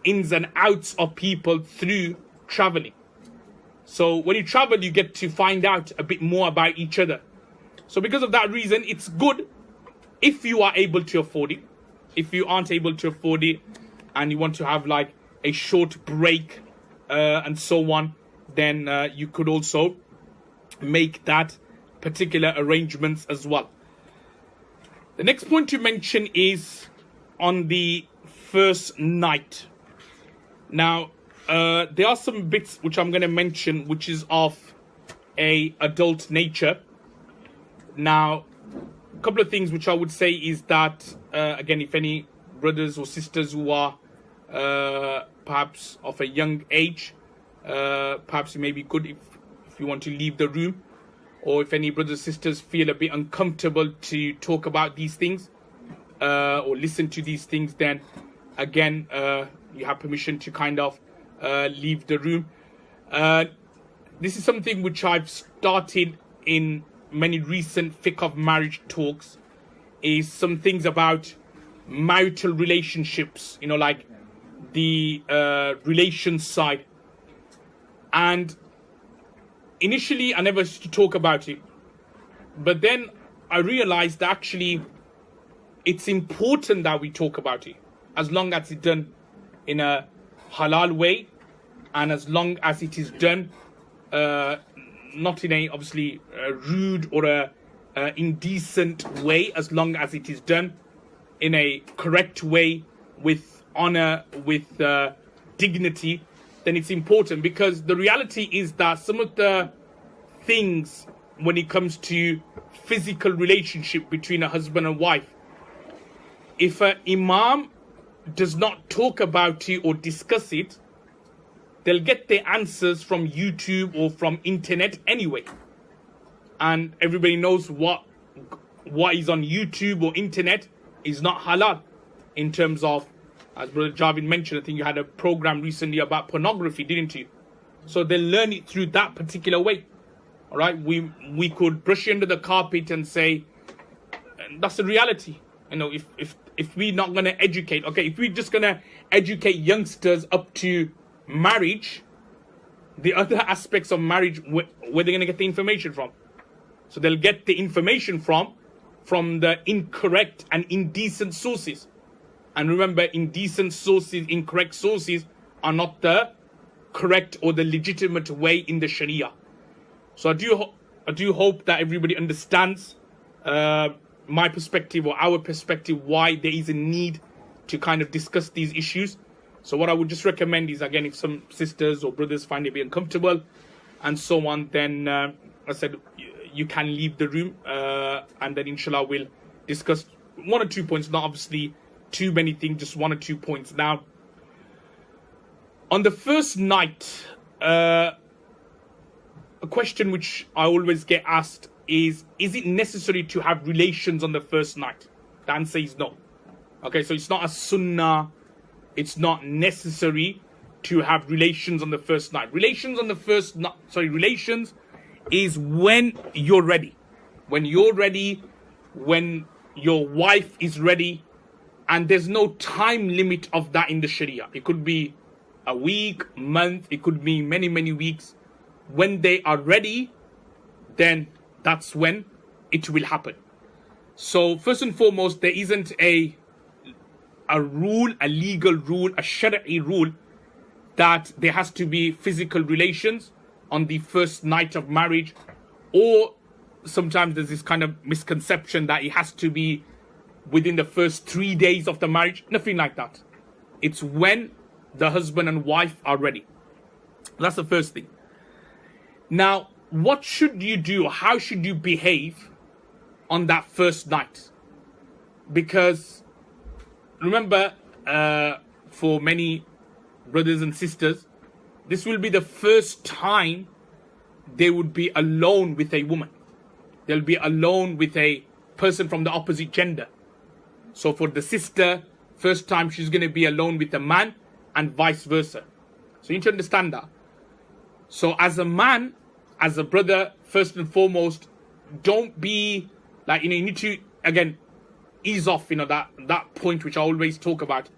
ins and outs of people through traveling. So when you travel, you get to find out a bit more about each other. So because of that reason, it's good if you are able to afford it. If you aren't able to afford it and you want to have like a short break and so on, then you could also make that particular arrangements as well. The next point to mention is on the first night. Now, there are some bits which I'm going to mention which is of a adult nature. Now, a couple of things which I would say is that, again, if any brothers or sisters who are perhaps of a young age, perhaps it may be good if you want to leave the room, or if any brothers or sisters feel a bit uncomfortable to talk about these things or listen to these things, then again, you have permission to kind of leave the room. This is something which I've started in many recent Fiqh of Marriage talks, is some things about marital relationships, like the relations side. And initially, I never used to talk about it. But then I realized that actually it's important that we talk about it, as long as it's done in a halal way, and as long as it is done not in a obviously rude or a indecent way, as long as it is done in a correct way, with honor, with dignity, then it's important. Because the reality is that some of the things when it comes to physical relationship between a husband and wife, if an imam does not talk about it or discuss it, they'll get their answers from YouTube or from internet anyway. And everybody knows what is on YouTube or internet is not halal in terms of, as Brother Javed mentioned, I think you had a program recently about pornography, didn't you? So they'll learn it through that particular way. All right, we could brush it under the carpet and say, that's the reality. If we're not going to educate, okay, if we're just going to educate youngsters up to marriage, the other aspects of marriage, where they're going to get the information from? So they'll get the information from the incorrect and indecent sources. And remember, indecent sources, incorrect sources are not the correct or the legitimate way in the Sharia. So I do hope that everybody understands my perspective or our perspective, why there is a need to kind of discuss these issues. So what I would just recommend is, again, if some sisters or brothers find it a bit uncomfortable and so on, then I said you can leave the room and then inshallah we'll discuss one or 2 points, not obviously too many things, just 1 or 2 points. Now, on the first night, a question which I always get asked is it necessary to have relations on the first night? The answer is no. Okay, so it's not a sunnah, it's not necessary to have relations on the first night. Relations is when you're ready. When you're ready, when your wife is ready, and there's no time limit of that in the Sharia. It could be a week, month, it could be many, many weeks. When they are ready, then that's when it will happen. So first and foremost, there isn't a rule, a legal rule, a Shari'i rule that there has to be physical relations on the first night of marriage, or sometimes there's this kind of misconception that it has to be within the first 3 days of the marriage. Nothing like that. It's when the husband and wife are ready. That's the first thing. Now, what should you do? How should you behave on that first night? Because remember, for many brothers and sisters, this will be the first time they would be alone with a woman. They'll be alone with a person from the opposite gender. So for the sister, first time she's going to be alone with a man, and vice versa. So you need to understand that. So as a man, as a brother, first and foremost, don't be like, you need to, again, ease off, that point which I always talk about.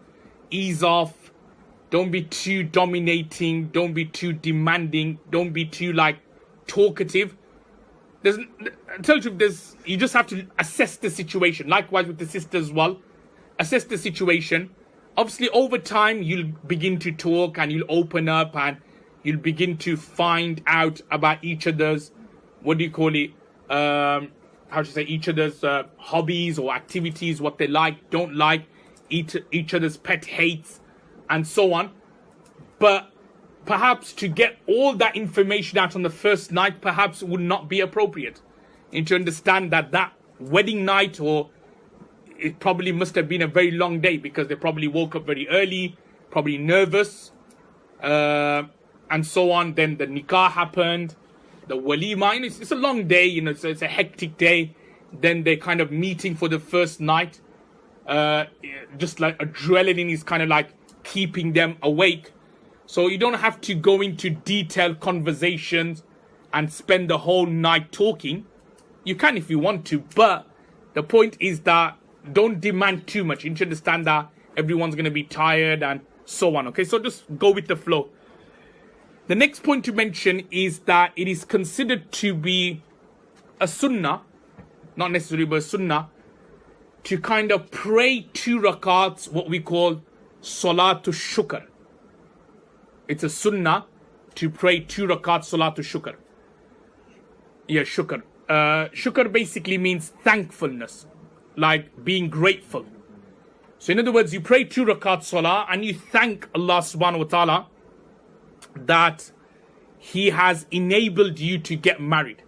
Ease off. Don't be too dominating. Don't be too demanding. Don't be too talkative. You just have to assess the situation. Likewise with the sister as well. Assess the situation. Obviously, over time, you'll begin to talk and you'll open up and you'll begin to find out about each other's, each other's hobbies or activities, what they like, don't like, each other's pet hates, and so on. But perhaps to get all that information out on the first night perhaps would not be appropriate. And to understand that wedding night, or it probably must have been a very long day because they probably woke up very early, probably nervous, and so on. Then the nikah happened, the walima, it's a long day, it's a hectic day. Then they're kind of meeting for the first night. Just like adrenaline is kind of like keeping them awake. So you don't have to go into detailed conversations and spend the whole night talking. You can if you want to, but the point is that don't demand too much. You need to understand that everyone's going to be tired and so on. Okay, so just go with the flow. The next point to mention is that it is considered to be a sunnah, not necessarily but a sunnah, to kind of pray 2 rakats, what we call salatul shukr. It's a sunnah to pray 2 rakats salatul shukr. Yeah, shukr. Shukr basically means thankfulness, like being grateful. So in other words, you pray 2 rakat salah and you thank Allah subhanahu wa ta'ala that He has enabled you to get married.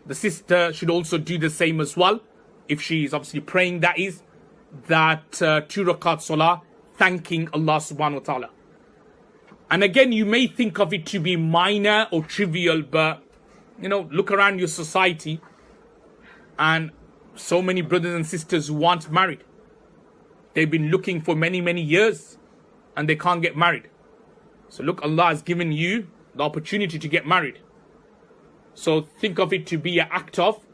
The sister should also do the same as well. If she is obviously praying, that 2 rakat salah, thanking Allah subhanahu wa ta'ala. And again, you may think of it to be minor or trivial, but look around your society and so many brothers and sisters who aren't married. They've been looking for many, many years and they can't get married. So look, Allah has given you the opportunity to get married. So think of it to be an act of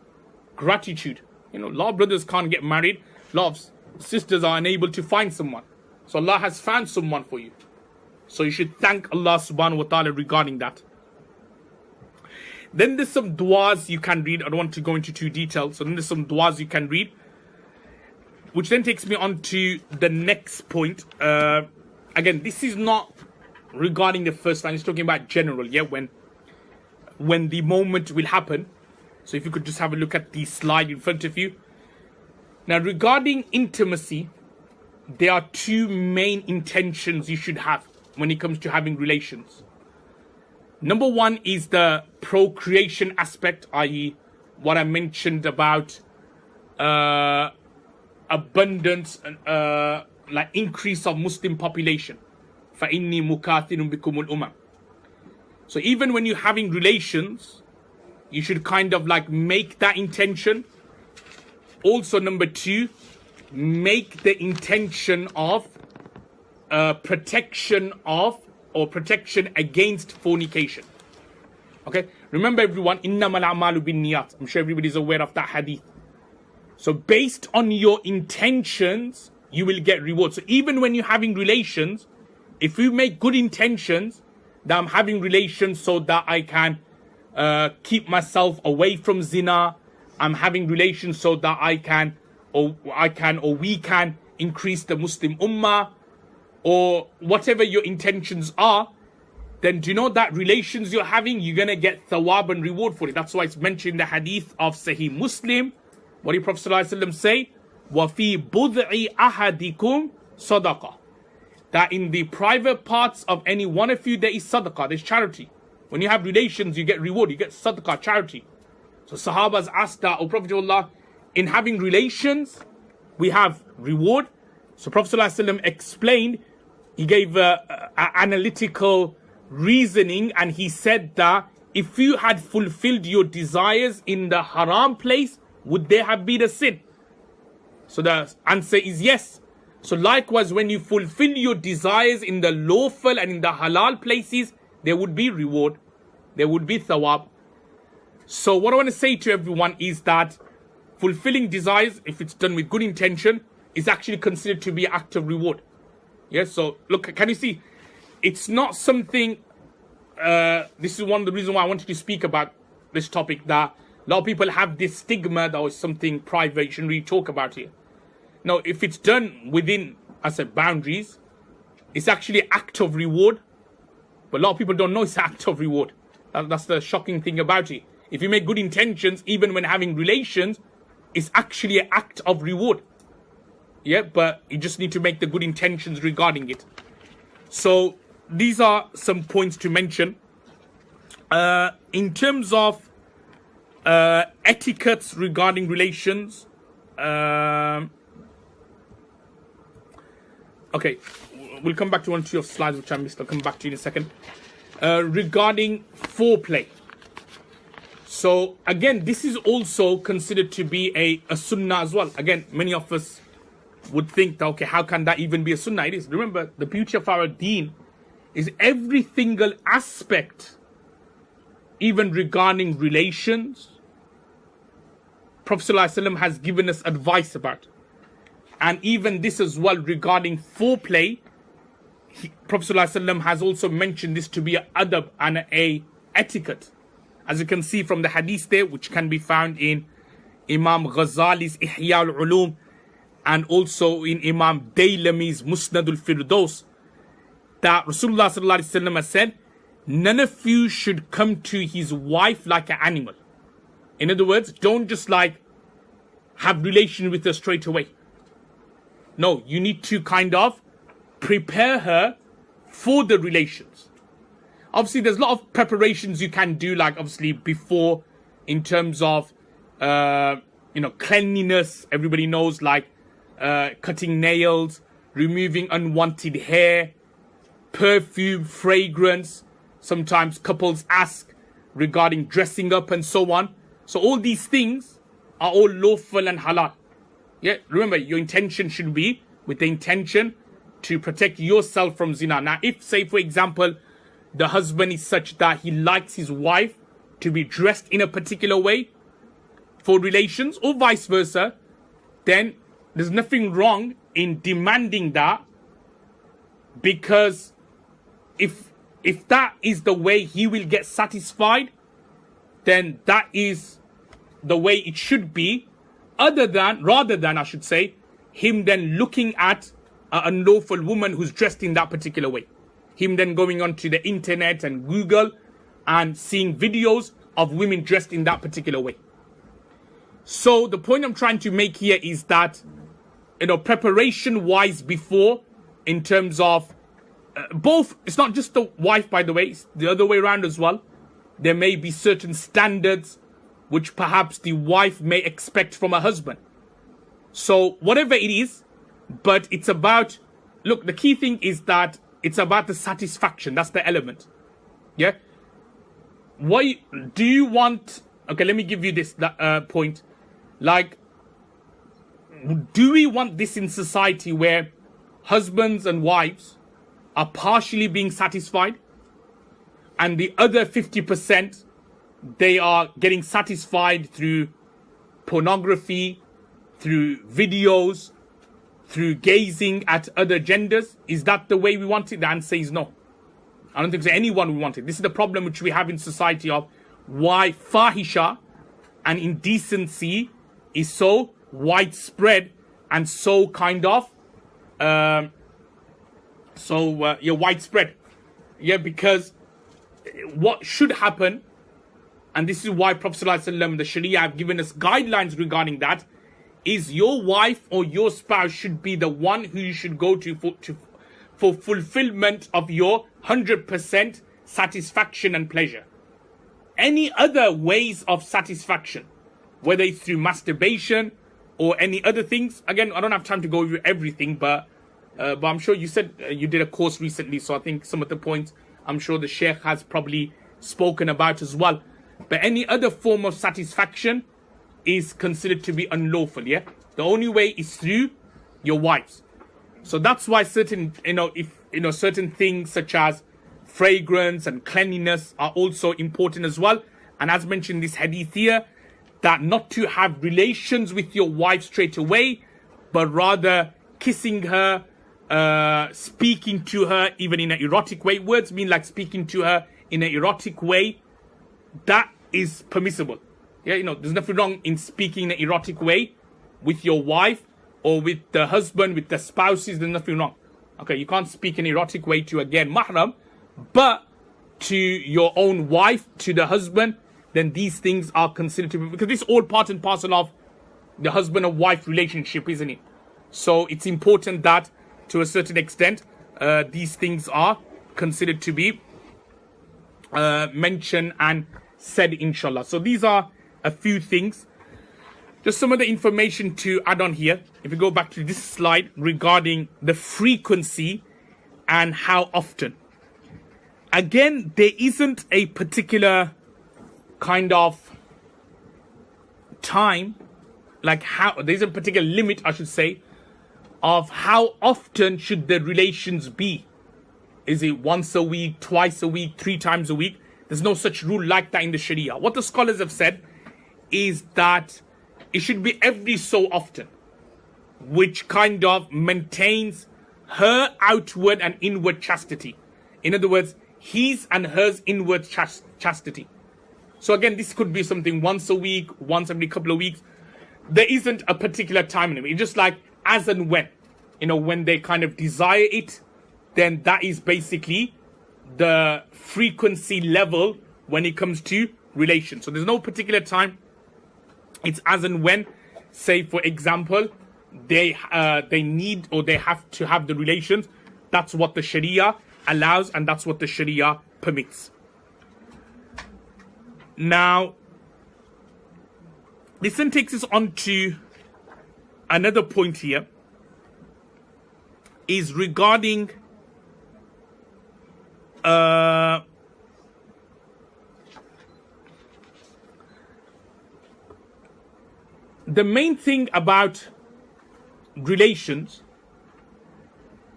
gratitude. A lot of brothers can't get married. A lot of sisters are unable to find someone. So Allah has found someone for you. So you should thank Allah subhanahu wa ta'ala regarding that. Then there's some du'as you can read. I don't want to go into too detail. So then there's some du'as you can read. Which then takes me on to the next point. Again, this is not regarding the first line. It's talking about general, yeah, when the moment will happen. So if you could just have a look at the slide in front of you. Now regarding intimacy, there are 2 main intentions you should have when it comes to having relations. Number 1 is the procreation aspect, i.e. what I mentioned about abundance, like increase of Muslim population. فَإِنِّي مُكَاثِرٌ بِكُمُ الْأُمَمِ. So even when you're having relations, you should kind of like make that intention. Also, number 2, make the intention of protection against fornication. Okay, remember everyone, innamal a'malu binniyat. I'm sure everybody's aware of that hadith. So based on your intentions, you will get reward. So even when you're having relations, if you make good intentions, that I'm having relations so that I can keep myself away from zina, I'm having relations so that we can increase the Muslim ummah, or whatever your intentions are, then do you know that relations you're having, you're going to get thawab and reward for it. That's why it's mentioned in the hadith of Sahih Muslim. What did Prophet ﷺ say? وَفِي بُضْعِ أَحَدِكُمْ صَدَقَةً. That in the private parts of any one of you, there is sadaqah, there's charity. When you have relations, you get reward, you get sadaqah, charity. So Sahabas asked that, O Prophet of Allah, in having relations, we have reward. So Prophet ﷺ explained, he gave analytical reasoning, and he said that if you had fulfilled your desires in the haram place, would there have been a sin? So the answer is yes. So likewise, when you fulfill your desires in the lawful and in the halal places, there would be reward, there would be thawab. So what I want to say to everyone is that fulfilling desires, if it's done with good intention, is actually considered to be an act of reward. Yes, so look, can you see? It's not something, this is one of the reasons why I wanted to speak about this topic, that a lot of people have this stigma that was something private, you shouldn't really talk about here. No, if it's done within, I said, boundaries, it's actually an act of reward. But a lot of people don't know it's an act of reward. That's the shocking thing about it. If you make good intentions, even when having relations, it's actually an act of reward. Yeah, but you just need to make the good intentions regarding it. So these are some points to mention. In terms of etiquettes regarding relations, okay, we'll come back to one or two of slides which I missed. I'll come back to you in a second. Regarding foreplay. So again, this is also considered to be a sunnah as well. Again, many of us would think that, okay, how can that even be a sunnah? It is. Remember, the beauty of our deen is every single aspect, even regarding relations, Prophet ﷺ has given us advice about. And even this as well regarding foreplay, Prophet ﷺ has also mentioned this to be an adab and a etiquette. As you can see from the hadith there, which can be found in Imam Ghazali's Ihya al-Ulum and also in Imam Daylami's Musnad al-Firdaus, that Rasulullah ﷺ has said, none of you should come to his wife like an animal. In other words, don't just like have relation with her straight away. No, you need to kind of prepare her for the relations. Obviously, there's a lot of preparations you can do, like obviously before, in terms of cleanliness. Everybody knows, like cutting nails, removing unwanted hair, perfume, fragrance. Sometimes couples ask regarding dressing up and so on. So all these things are all lawful and halal. Yeah, remember, your intention should be with the intention to protect yourself from zina. Now, if, say, for example, the husband is such that he likes his wife to be dressed in a particular way for relations, or vice versa, then there's nothing wrong in demanding that, because if that is the way he will get satisfied, then that is the way it should be, rather than I should say, him then looking at an unlawful woman who's dressed in that particular way. Him then going onto the internet and Google and seeing videos of women dressed in that particular way. So the point I'm trying to make here is that, preparation wise before, in terms of both, it's not just the wife, by the way, it's the other way around as well. There may be certain standards which perhaps the wife may expect from her husband. So whatever it is, but it's about, look, the key thing is that it's about the satisfaction. That's the element. Yeah. Why do you want, okay, let me give you this point. Like, do we want this in society where husbands and wives are partially being satisfied and the other 50%, they are getting satisfied through pornography, through videos, through gazing at other genders? Is that the way we want it? The answer is no. I don't think there's anyone we want it. This is the problem which we have in society of why fahisha and indecency is so widespread and so kind of widespread. Yeah, because what should happen, and this is why Prophet ﷺ, the Sharia, have given us guidelines regarding that, is your wife or your spouse should be the one who you should go to for fulfillment of your 100% satisfaction and pleasure. Any other ways of satisfaction, whether it's through masturbation or any other things, again, I don't have time to go over everything, but But I'm sure you said you did a course recently, so I think some of the points I'm sure the Sheikh has probably spoken about as well. But any other form of satisfaction is considered to be unlawful, yeah? The only way is through your wives. So that's why certain, certain things such as fragrance and cleanliness are also important as well. And as mentioned in this hadith here, that not to have relations with your wife straight away, but rather kissing her, speaking to her even in an erotic way. Words mean like speaking to her in an erotic way. That is permissible. Yeah, there's nothing wrong in speaking in an erotic way with your wife or with the husband, with the spouses. There's nothing wrong. Okay, you can't speak in an erotic way to, again, mahram, but to your own wife, to the husband, then these things are considered to be, because this is all part and parcel of the husband and wife relationship, isn't it? So it's important that to a certain extent, these things are considered to be mentioned and said, inshallah. So these are a few things. Just some of the information to add on here. If we go back to this slide regarding the frequency and how often. Again, there isn't a particular kind of time, like how, there's a particular limit, I should say, of how often should the relations be. Is it once a week, twice a week, 3 times a week? There's no such rule like that in the Sharia. What the scholars have said is that it should be every so often, which kind of maintains her outward and inward chastity. In other words, his and hers inward chastity. So again, this could be something once a week, once every couple of weeks. There isn't a particular time limit. It's just like as and when. When they kind of desire it, then that is basically the frequency level when it comes to relations. So there's no particular time. It's as and when. Say, for example, they need or they have to have the relations. That's what the Sharia allows, and that's what the Sharia permits. Now, this then takes us on to another point here, is regarding the main thing about relations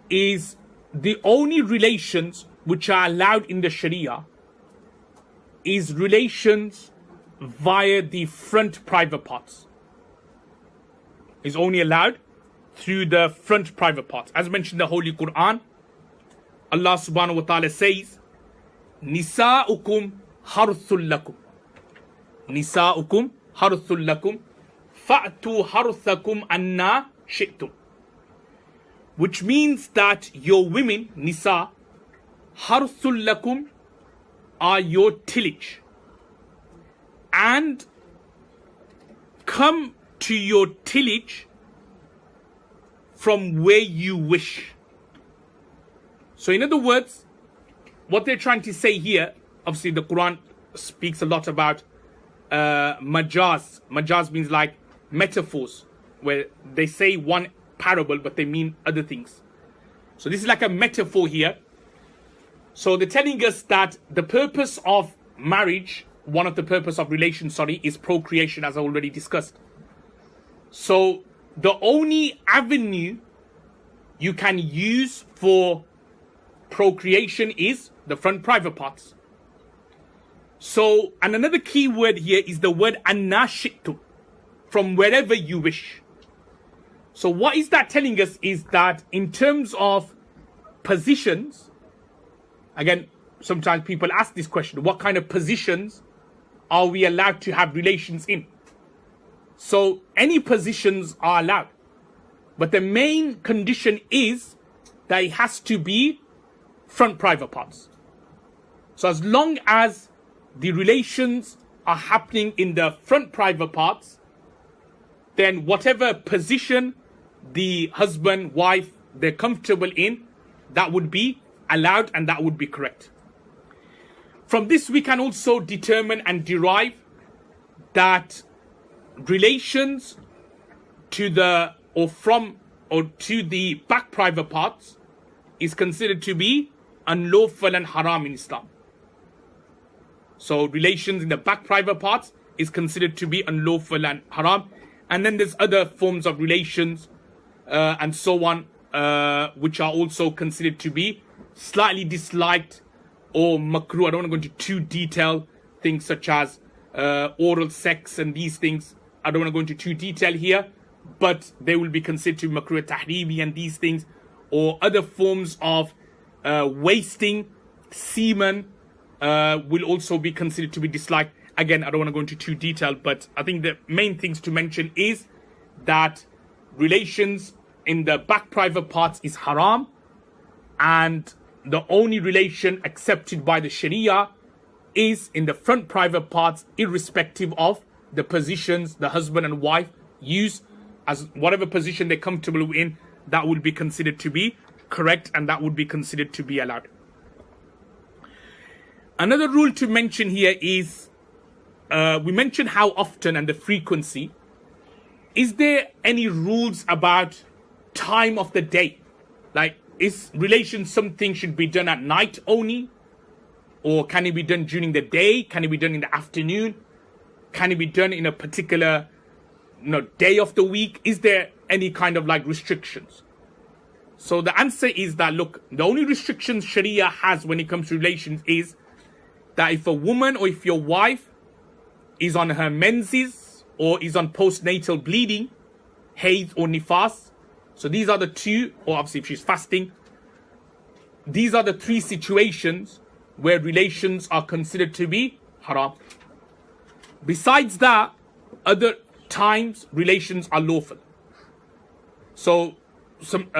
is the only relations which are allowed in the Sharia is relations via the front private parts. Is only allowed through the front private parts. As mentioned in the Holy Quran, Allah subhanahu wa ta'ala says, Nisa'ukum harthul lakum. Nisa'ukum harthul lakum. Fa'tu harthakum anna shi'tum. Which means that your women, Nisa, harthul lakum, are your tillage. And come to your tillage from where you wish. So in other words, what they're trying to say here, obviously the Quran speaks a lot about majaz. Majaz means like metaphors, where they say one parable but they mean other things. So this is like a metaphor here. So they're telling us that the purpose of marriage, one of the purpose of relation, is procreation, as I already discussed. So the only avenue you can use for procreation is the front private parts. So, and another key word here is the word anashitu, from wherever you wish. So what is that telling us is that in terms of positions, again, sometimes people ask this question, what kind of positions are we allowed to have relations in? So any positions are allowed. But the main condition is that it has to be front private parts. So as long as the relations are happening in the front private parts, then whatever position the husband, wife, they're comfortable in, that would be allowed and that would be correct. From this, we can also determine and derive that relations to the or from or to the back private parts is considered to be unlawful and haram in Islam. So relations in the back private parts is considered to be unlawful and haram. And then there's other forms of relations and so on, which are also considered to be slightly disliked or makruh. I don't want to go into too detailed things such as oral sex and these things. I don't want to go into too detail here, but they will be considered to be makruh tahrimi and these things, or other forms of wasting semen will also be considered to be disliked. Again, I don't want to go into too detail, but I think the main things to mention is that relations in the back private parts is haram, and the only relation accepted by the Sharia is in the front private parts, irrespective of the positions the husband and wife use. As whatever position they're comfortable in, that would be considered to be correct, and that would be considered to be allowed. Another rule to mention here is, we mentioned how often and the frequency. Is there any rules about time of the day? Like, is relation something should be done at night only? Or can it be done during the day? Can it be done in the afternoon? Can it be done in a particular day of the week? Is there any kind of like restrictions? So the answer is that, look, the only restrictions Sharia has when it comes to relations is that if a woman or if your wife is on her menses or is on postnatal bleeding, haid or nifas, so these are the two, or obviously if she's fasting, these are the three situations where relations are considered to be haram. Besides that, other times relations are lawful. So some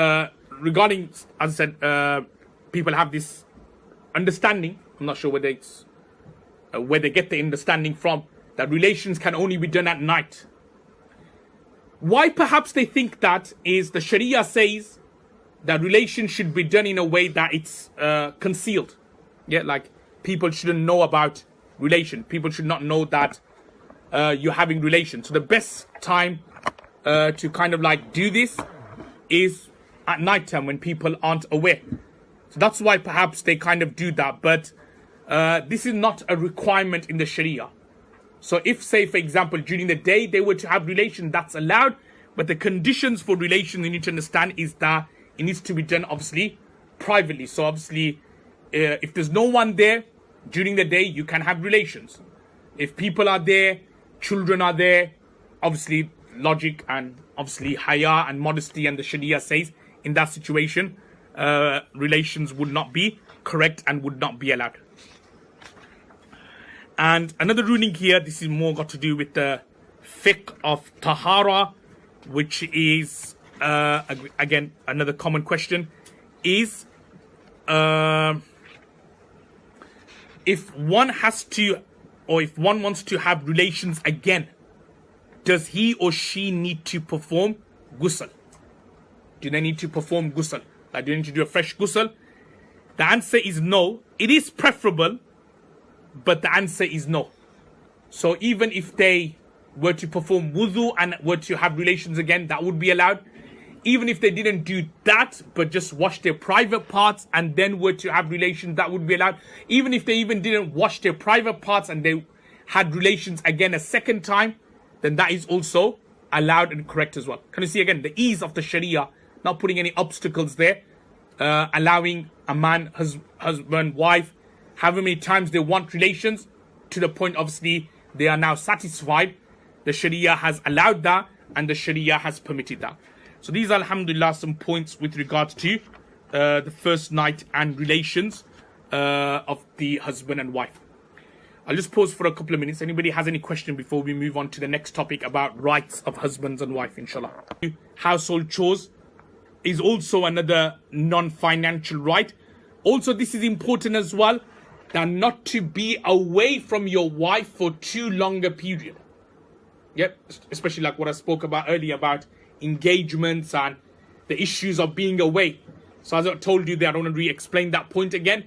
regarding, as I said, people have this understanding, I'm not sure whether it's where they get the understanding from, that relations can only be done at night. Why perhaps they think that is the Sharia says that relations should be done in a way that it's concealed. Yeah, like people shouldn't know about relation. People should not know that you're having relations. So the best time to kind of like do this is at night time when people aren't aware. So that's why perhaps they kind of do that. But this is not a requirement in the Sharia. So if, say, for example, during the day they were to have relations, that's allowed. But the conditions for relations you need to understand is that it needs to be done, obviously, privately. So obviously, if there's no one there during the day, you can have relations. If people are there, children are there, obviously logic and obviously haya and modesty and the Sharia says in that situation, relations would not be correct and would not be allowed. And another ruling here, this is more got to do with the fiqh of tahara, which is, again, another common question, is if one has to, or if one wants to have relations again, does he or she need to perform ghusl? Do they need to perform ghusl? Like, do they need to do a fresh ghusl? The answer is no. It is preferable, but the answer is no. So even if they were to perform wudu and were to have relations again, that would be allowed. Even if they didn't do that, but just wash their private parts and then were to have relations, that would be allowed. Even if they even didn't wash their private parts and they had relations again a second time, then that is also allowed and correct as well. Can you see again the ease of the Sharia, not putting any obstacles there, allowing a man, husband, wife, however many times they want relations, to the point obviously they are now satisfied. The Sharia has allowed that and the Sharia has permitted that. So these are, alhamdulillah, some points with regards to the first night and relations of the husband and wife. I'll just pause for a couple of minutes. Anybody has any question before we move on to the next topic about rights of husbands and wife, inshallah. Household chores is also another non-financial right. Also, this is important as well, that not to be away from your wife for too long a period. Yep, especially like what I spoke about earlier about engagements and the issues of being away. So as I told you there, I don't want to re-explain that point again.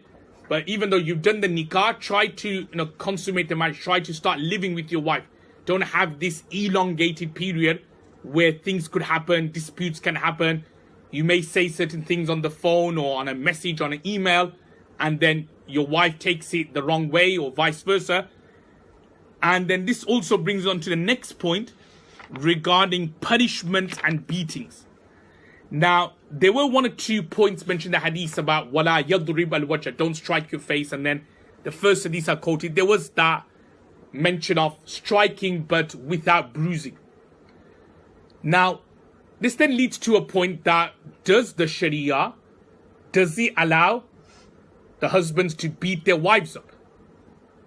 But even though you've done the nikah, try to consummate the marriage. Try to start living with your wife. Don't have this elongated period where things could happen, disputes can happen, You may say certain things on the phone or on a message, on an email, and then your wife takes it the wrong way or vice versa. And then this also brings on to the next point regarding punishment and beatings. Now, there were one or two points mentioned in the hadith about wala yadrib al-wajh, don't strike your face, and then the first hadith I quoted, there was that mention of striking but without bruising. Now, this then leads to a point that does the Sharia, does it allow the husbands to beat their wives up?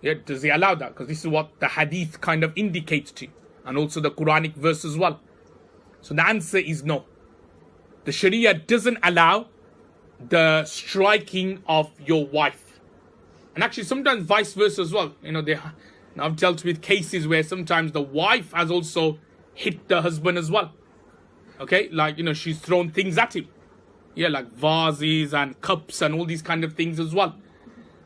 Yeah, does it allow that? Because this is what the hadith kind of indicates to, and also the Quranic verse as well. So the answer is no. The Sharia doesn't allow the striking of your wife. And actually sometimes vice versa as well. You know, I've dealt with cases where sometimes the wife has also hit the husband as well. Okay, like, you know, she's thrown things at him. Yeah, like vases and cups and all these kind of things as well.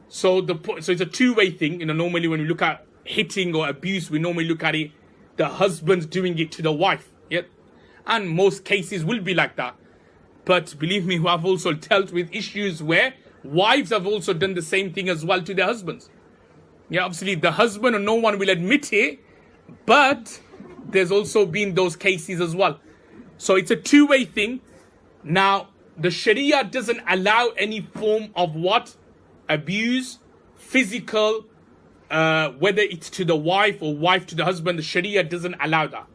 So it's a two-way thing. You know, normally when we look at hitting or abuse, we normally look at it, the husband's doing it to the wife. Yeah, and most cases will be like that. But believe me, I've also dealt with issues where wives have also done the same thing as well to their husbands. Yeah, obviously the husband or no one will admit it, but there's also been those cases as well. So it's a two-way thing. Now, the Sharia doesn't allow any form of what? Abuse, physical, whether it's to the wife or wife to the husband, the Sharia doesn't allow that.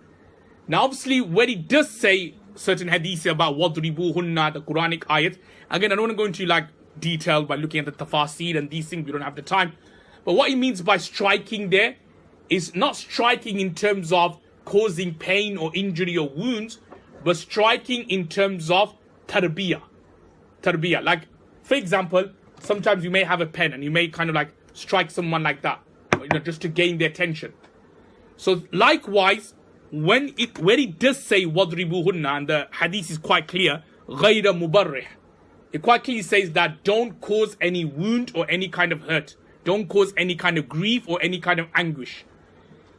Now, obviously, when it does say certain hadiths about wadribuhunna, the Quranic ayat, again, I don't want to go into like detail by looking at the tafasir and these things, we don't have the time. But what he means by striking there is not striking in terms of causing pain or injury or wounds, but striking in terms of tarbiyah. Tarbiyah. Like, for example, sometimes you may have a pen and you may kind of like strike someone like that, you know, just to gain their attention. So likewise, when it does say wadribuhunna, and the hadith is quite clear, غَيْرَ مُبَرِّحٍ, it quite clearly says that don't cause any wound or any kind of hurt. Don't cause any kind of grief or any kind of anguish.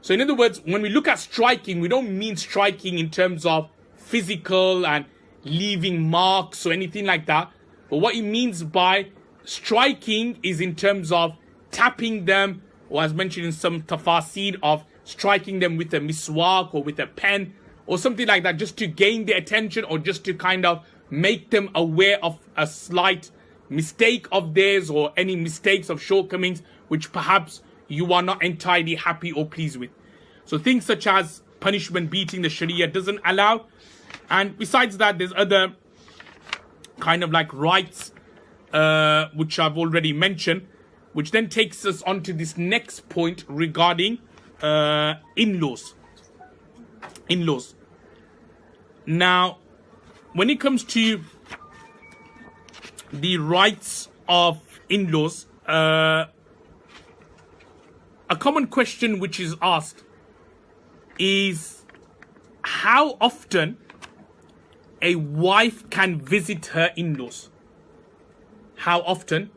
So in other words, when we look at striking, we don't mean striking in terms of physical and leaving marks or anything like that. But what it means by striking is in terms of tapping them, or as mentioned in some tafasir, of striking them with a miswak or with a pen or something like that, just to gain their attention or just to kind of make them aware of a slight mistake of theirs or any mistakes of shortcomings which perhaps you are not entirely happy or pleased with. So things such as punishment, beating, the Sharia doesn't allow. And besides that, there's other kind of like rights which I've already mentioned, which then takes us on to this next point regarding in-laws. In-laws. Now, when it comes to the rights of in-laws, a common question which is asked is how often a wife can visit her in-laws. How often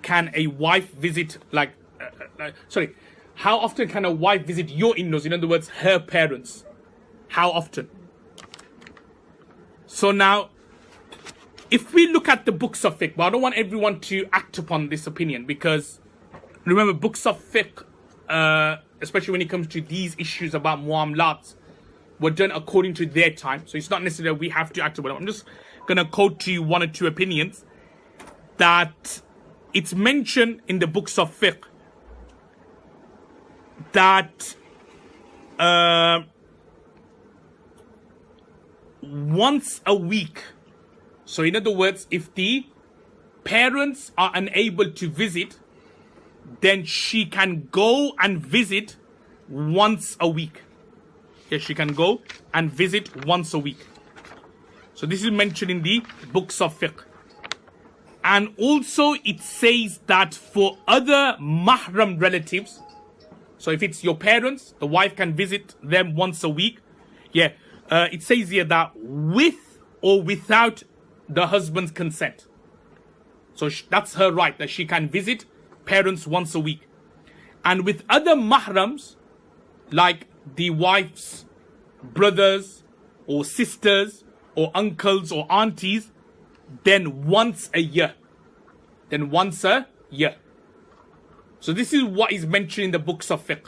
can a wife visit, how often can a wife visit your in-laws? In other words, her parents. How often? So now, if we look at the books of fiqh, but I don't want everyone to act upon this opinion, because remember, books of fiqh, especially when it comes to these issues about muamlat, were done according to their time. So it's not necessarily we have to act upon it. I'm just going to quote to you one or two opinions that it's mentioned in the books of fiqh that once a week. So in other words, if the parents are unable to visit, then she can go and visit once a week. Yes, she can go and visit once a week. So this is mentioned in the books of fiqh. And also it says that for other mahram relatives, so if it's your parents, the wife can visit them once a week. Yeah, it says here that with or without the husband's consent. So that's her right, that she can visit parents once a week. And with other mahrams, like the wife's brothers or sisters or uncles or aunties, then once a year. Then once a year. So this is what is mentioned in the books of fiqh.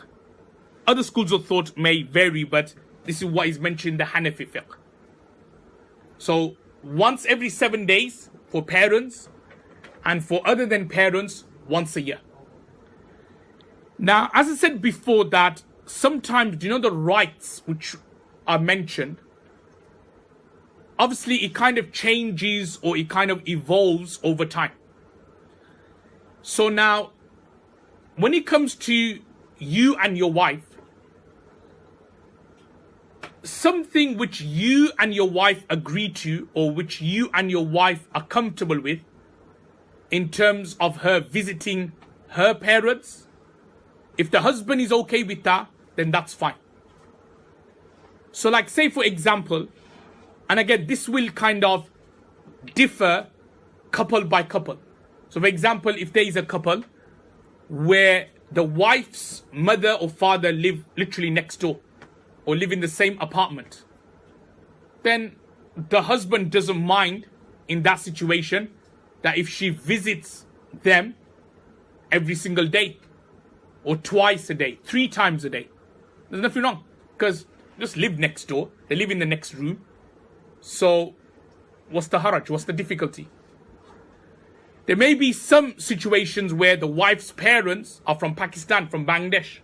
Other schools of thought may vary, but this is what is mentioned in the Hanafi fiqh. So once every 7 days for parents, and for other than parents, once a year. Now, as I said before, that sometimes, the rights which are mentioned, obviously it kind of changes or it kind of evolves over time. So now, when it comes to you and your wife, something which you and your wife agree to, or which you and your wife are comfortable with, in terms of her visiting her parents, if the husband is okay with that, then that's fine. So like, say for example, and again, this will kind of differ couple by couple. So for example, if there is a couple where the wife's mother or father live literally next door or live in the same apartment, then the husband doesn't mind in that situation that if she visits them every single day or twice a day, 3 times a day, there's nothing wrong, because they just live next door, they live in the next room. So what's the haraj, what's the difficulty? There may be some situations where the wife's parents are from Pakistan, from Bangladesh.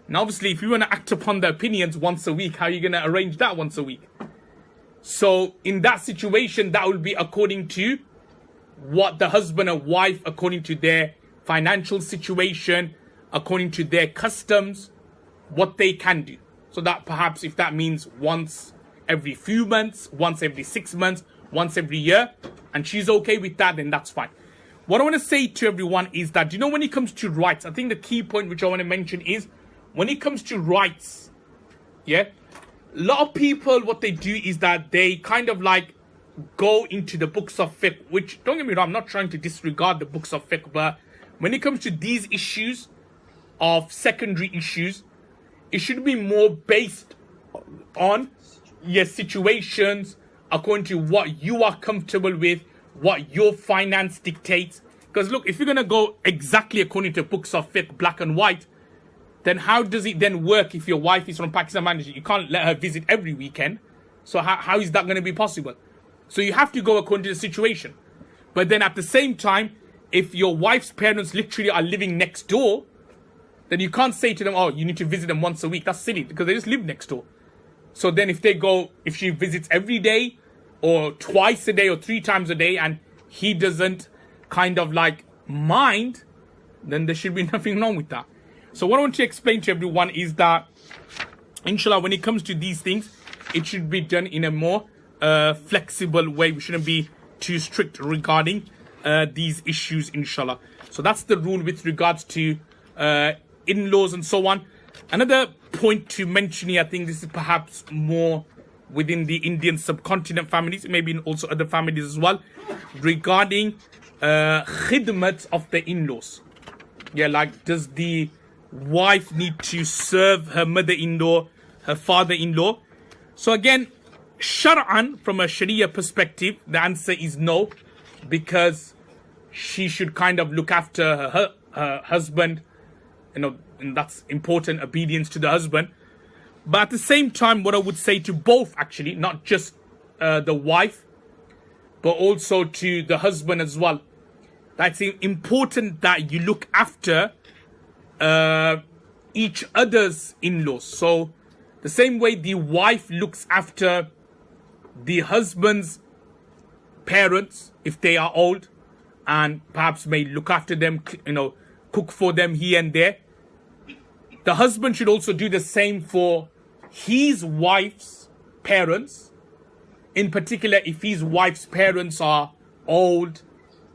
And obviously, if you want to act upon the opinions once a week, how are you going to arrange that once a week? So in that situation, that will be according to what the husband and wife, according to their financial situation, according to their customs, what they can do. So that perhaps if that means once every few months, once every 6 months, once every year, and she's okay with that, then that's fine. What I want to say to everyone is that, when it comes to rights, I think the key point which I want to mention is, when it comes to rights, a lot of people, what they do is that they kind of like go into the books of fiqh, which, don't get me wrong, I'm not trying to disregard the books of fiqh, but when it comes to these issues of secondary issues, it should be more based on your situations, according to what you are comfortable with, what your finance dictates. Because look, if you're going to go exactly according to books of fiqh, black and white, then how does it then work if your wife is from Pakistan? You can't let her visit every weekend. So how is that going to be possible? So you have to go according to the situation. But then at the same time, if your wife's parents literally are living next door, then you can't say to them, oh, you need to visit them once a week. That's silly, because they just live next door. So then if she visits every day or twice a day or 3 times a day, and he doesn't kind of like mind, then there should be nothing wrong with that. So what I want to explain to everyone is that, inshallah, when it comes to these things, it should be done in a more flexible way. We shouldn't be too strict regarding these issues, inshallah. So that's the rule with regards to in-laws and so on. Another point to mention here, I think this is perhaps more within the Indian subcontinent families, maybe in also other families as well, regarding khidmat of the in-laws. Like, does the wife need to serve her mother-in-law, her father-in-law? So again, shar'an, from a Sharia perspective, the answer is no, because she should kind of look after her husband, and that's important, obedience to the husband. But at the same time, what I would say to both, actually, not just the wife, but also to the husband as well, that's important that you look after each other's in-laws. So the same way the wife looks after the husband's parents, if they are old, and perhaps may look after them, cook for them here and there, the husband should also do the same for his wife's parents. In particular, if his wife's parents are old,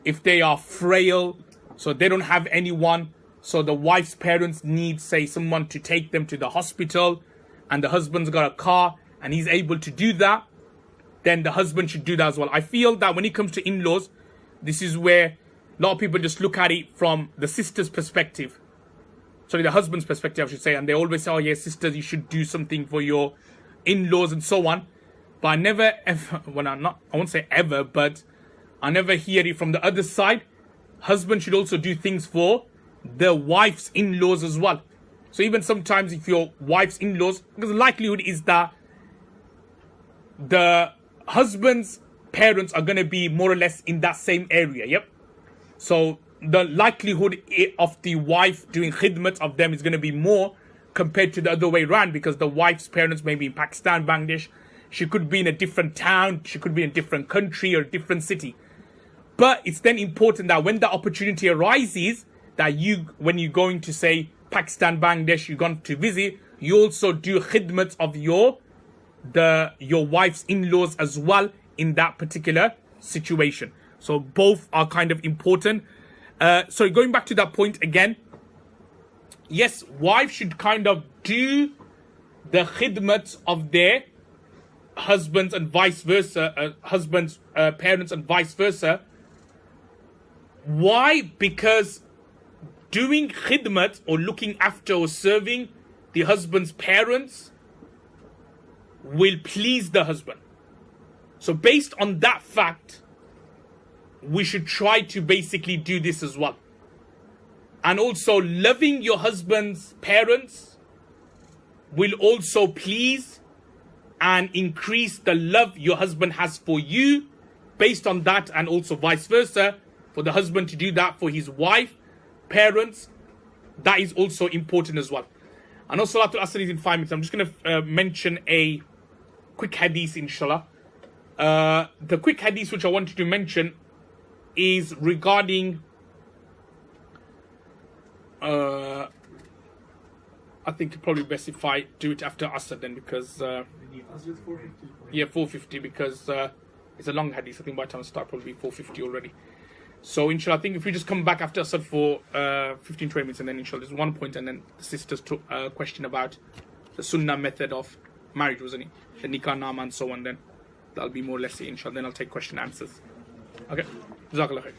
if they are frail, so they don't have anyone, so the wife's parents need, say, someone to take them to the hospital, and the husband's got a car and he's able to do that, then the husband should do that as well. I feel that when it comes to in-laws, this is where a lot of people just look at it from the sister's perspective. Sorry, the husband's perspective, I should say. And they always say, oh, yeah, sisters, you should do something for your in-laws and so on. But I never ever, well, I won't say ever, but I never hear it from the other side. Husband should also do things for the wife's in-laws as well. So even sometimes if your wife's in-laws, because the likelihood is that the husband's parents are going to be more or less in that same area. Yep. So the likelihood of the wife doing khidmat of them is going to be more compared to the other way around, because the wife's parents may be in Pakistan, Bangladesh. She could be in a different town. She could be in a different country or a different city. But it's then important that when the opportunity arises, that you, when you're going to say Pakistan, Bangladesh, you're going to visit, you also do khidmat of your wife's in-laws as well in that particular situation. So both are kind of important. So going back to that point again, yes, wives should kind of do the khidmat of their husbands and vice versa, husbands' parents and vice versa. Why? Because doing khidmat or looking after or serving the husband's parents will please the husband. So based on that fact, we should try to basically do this as well. And also loving your husband's parents will also please and increase the love your husband has for you based on that, and also vice versa, for the husband to do that for his wife, parents. That is also important as well. I know Salatul Asr is in 5 minutes. I'm just going to mention a quick hadith, inshallah. The quick hadith which I wanted to mention is regarding I think it's probably best if I do it after Asr then, because 450, because it's a long hadith. I think by the time I start probably 450 already. So inshallah, I think if we just come back after Asr for 15-20 minutes, and then inshallah there's one point, and then the sisters took a question about the sunnah method of marriage, wasn't it? The nikah nama and so on, then that'll be more or less it, inshallah. Then I'll take question and answers. Okay. Jazakallah khair.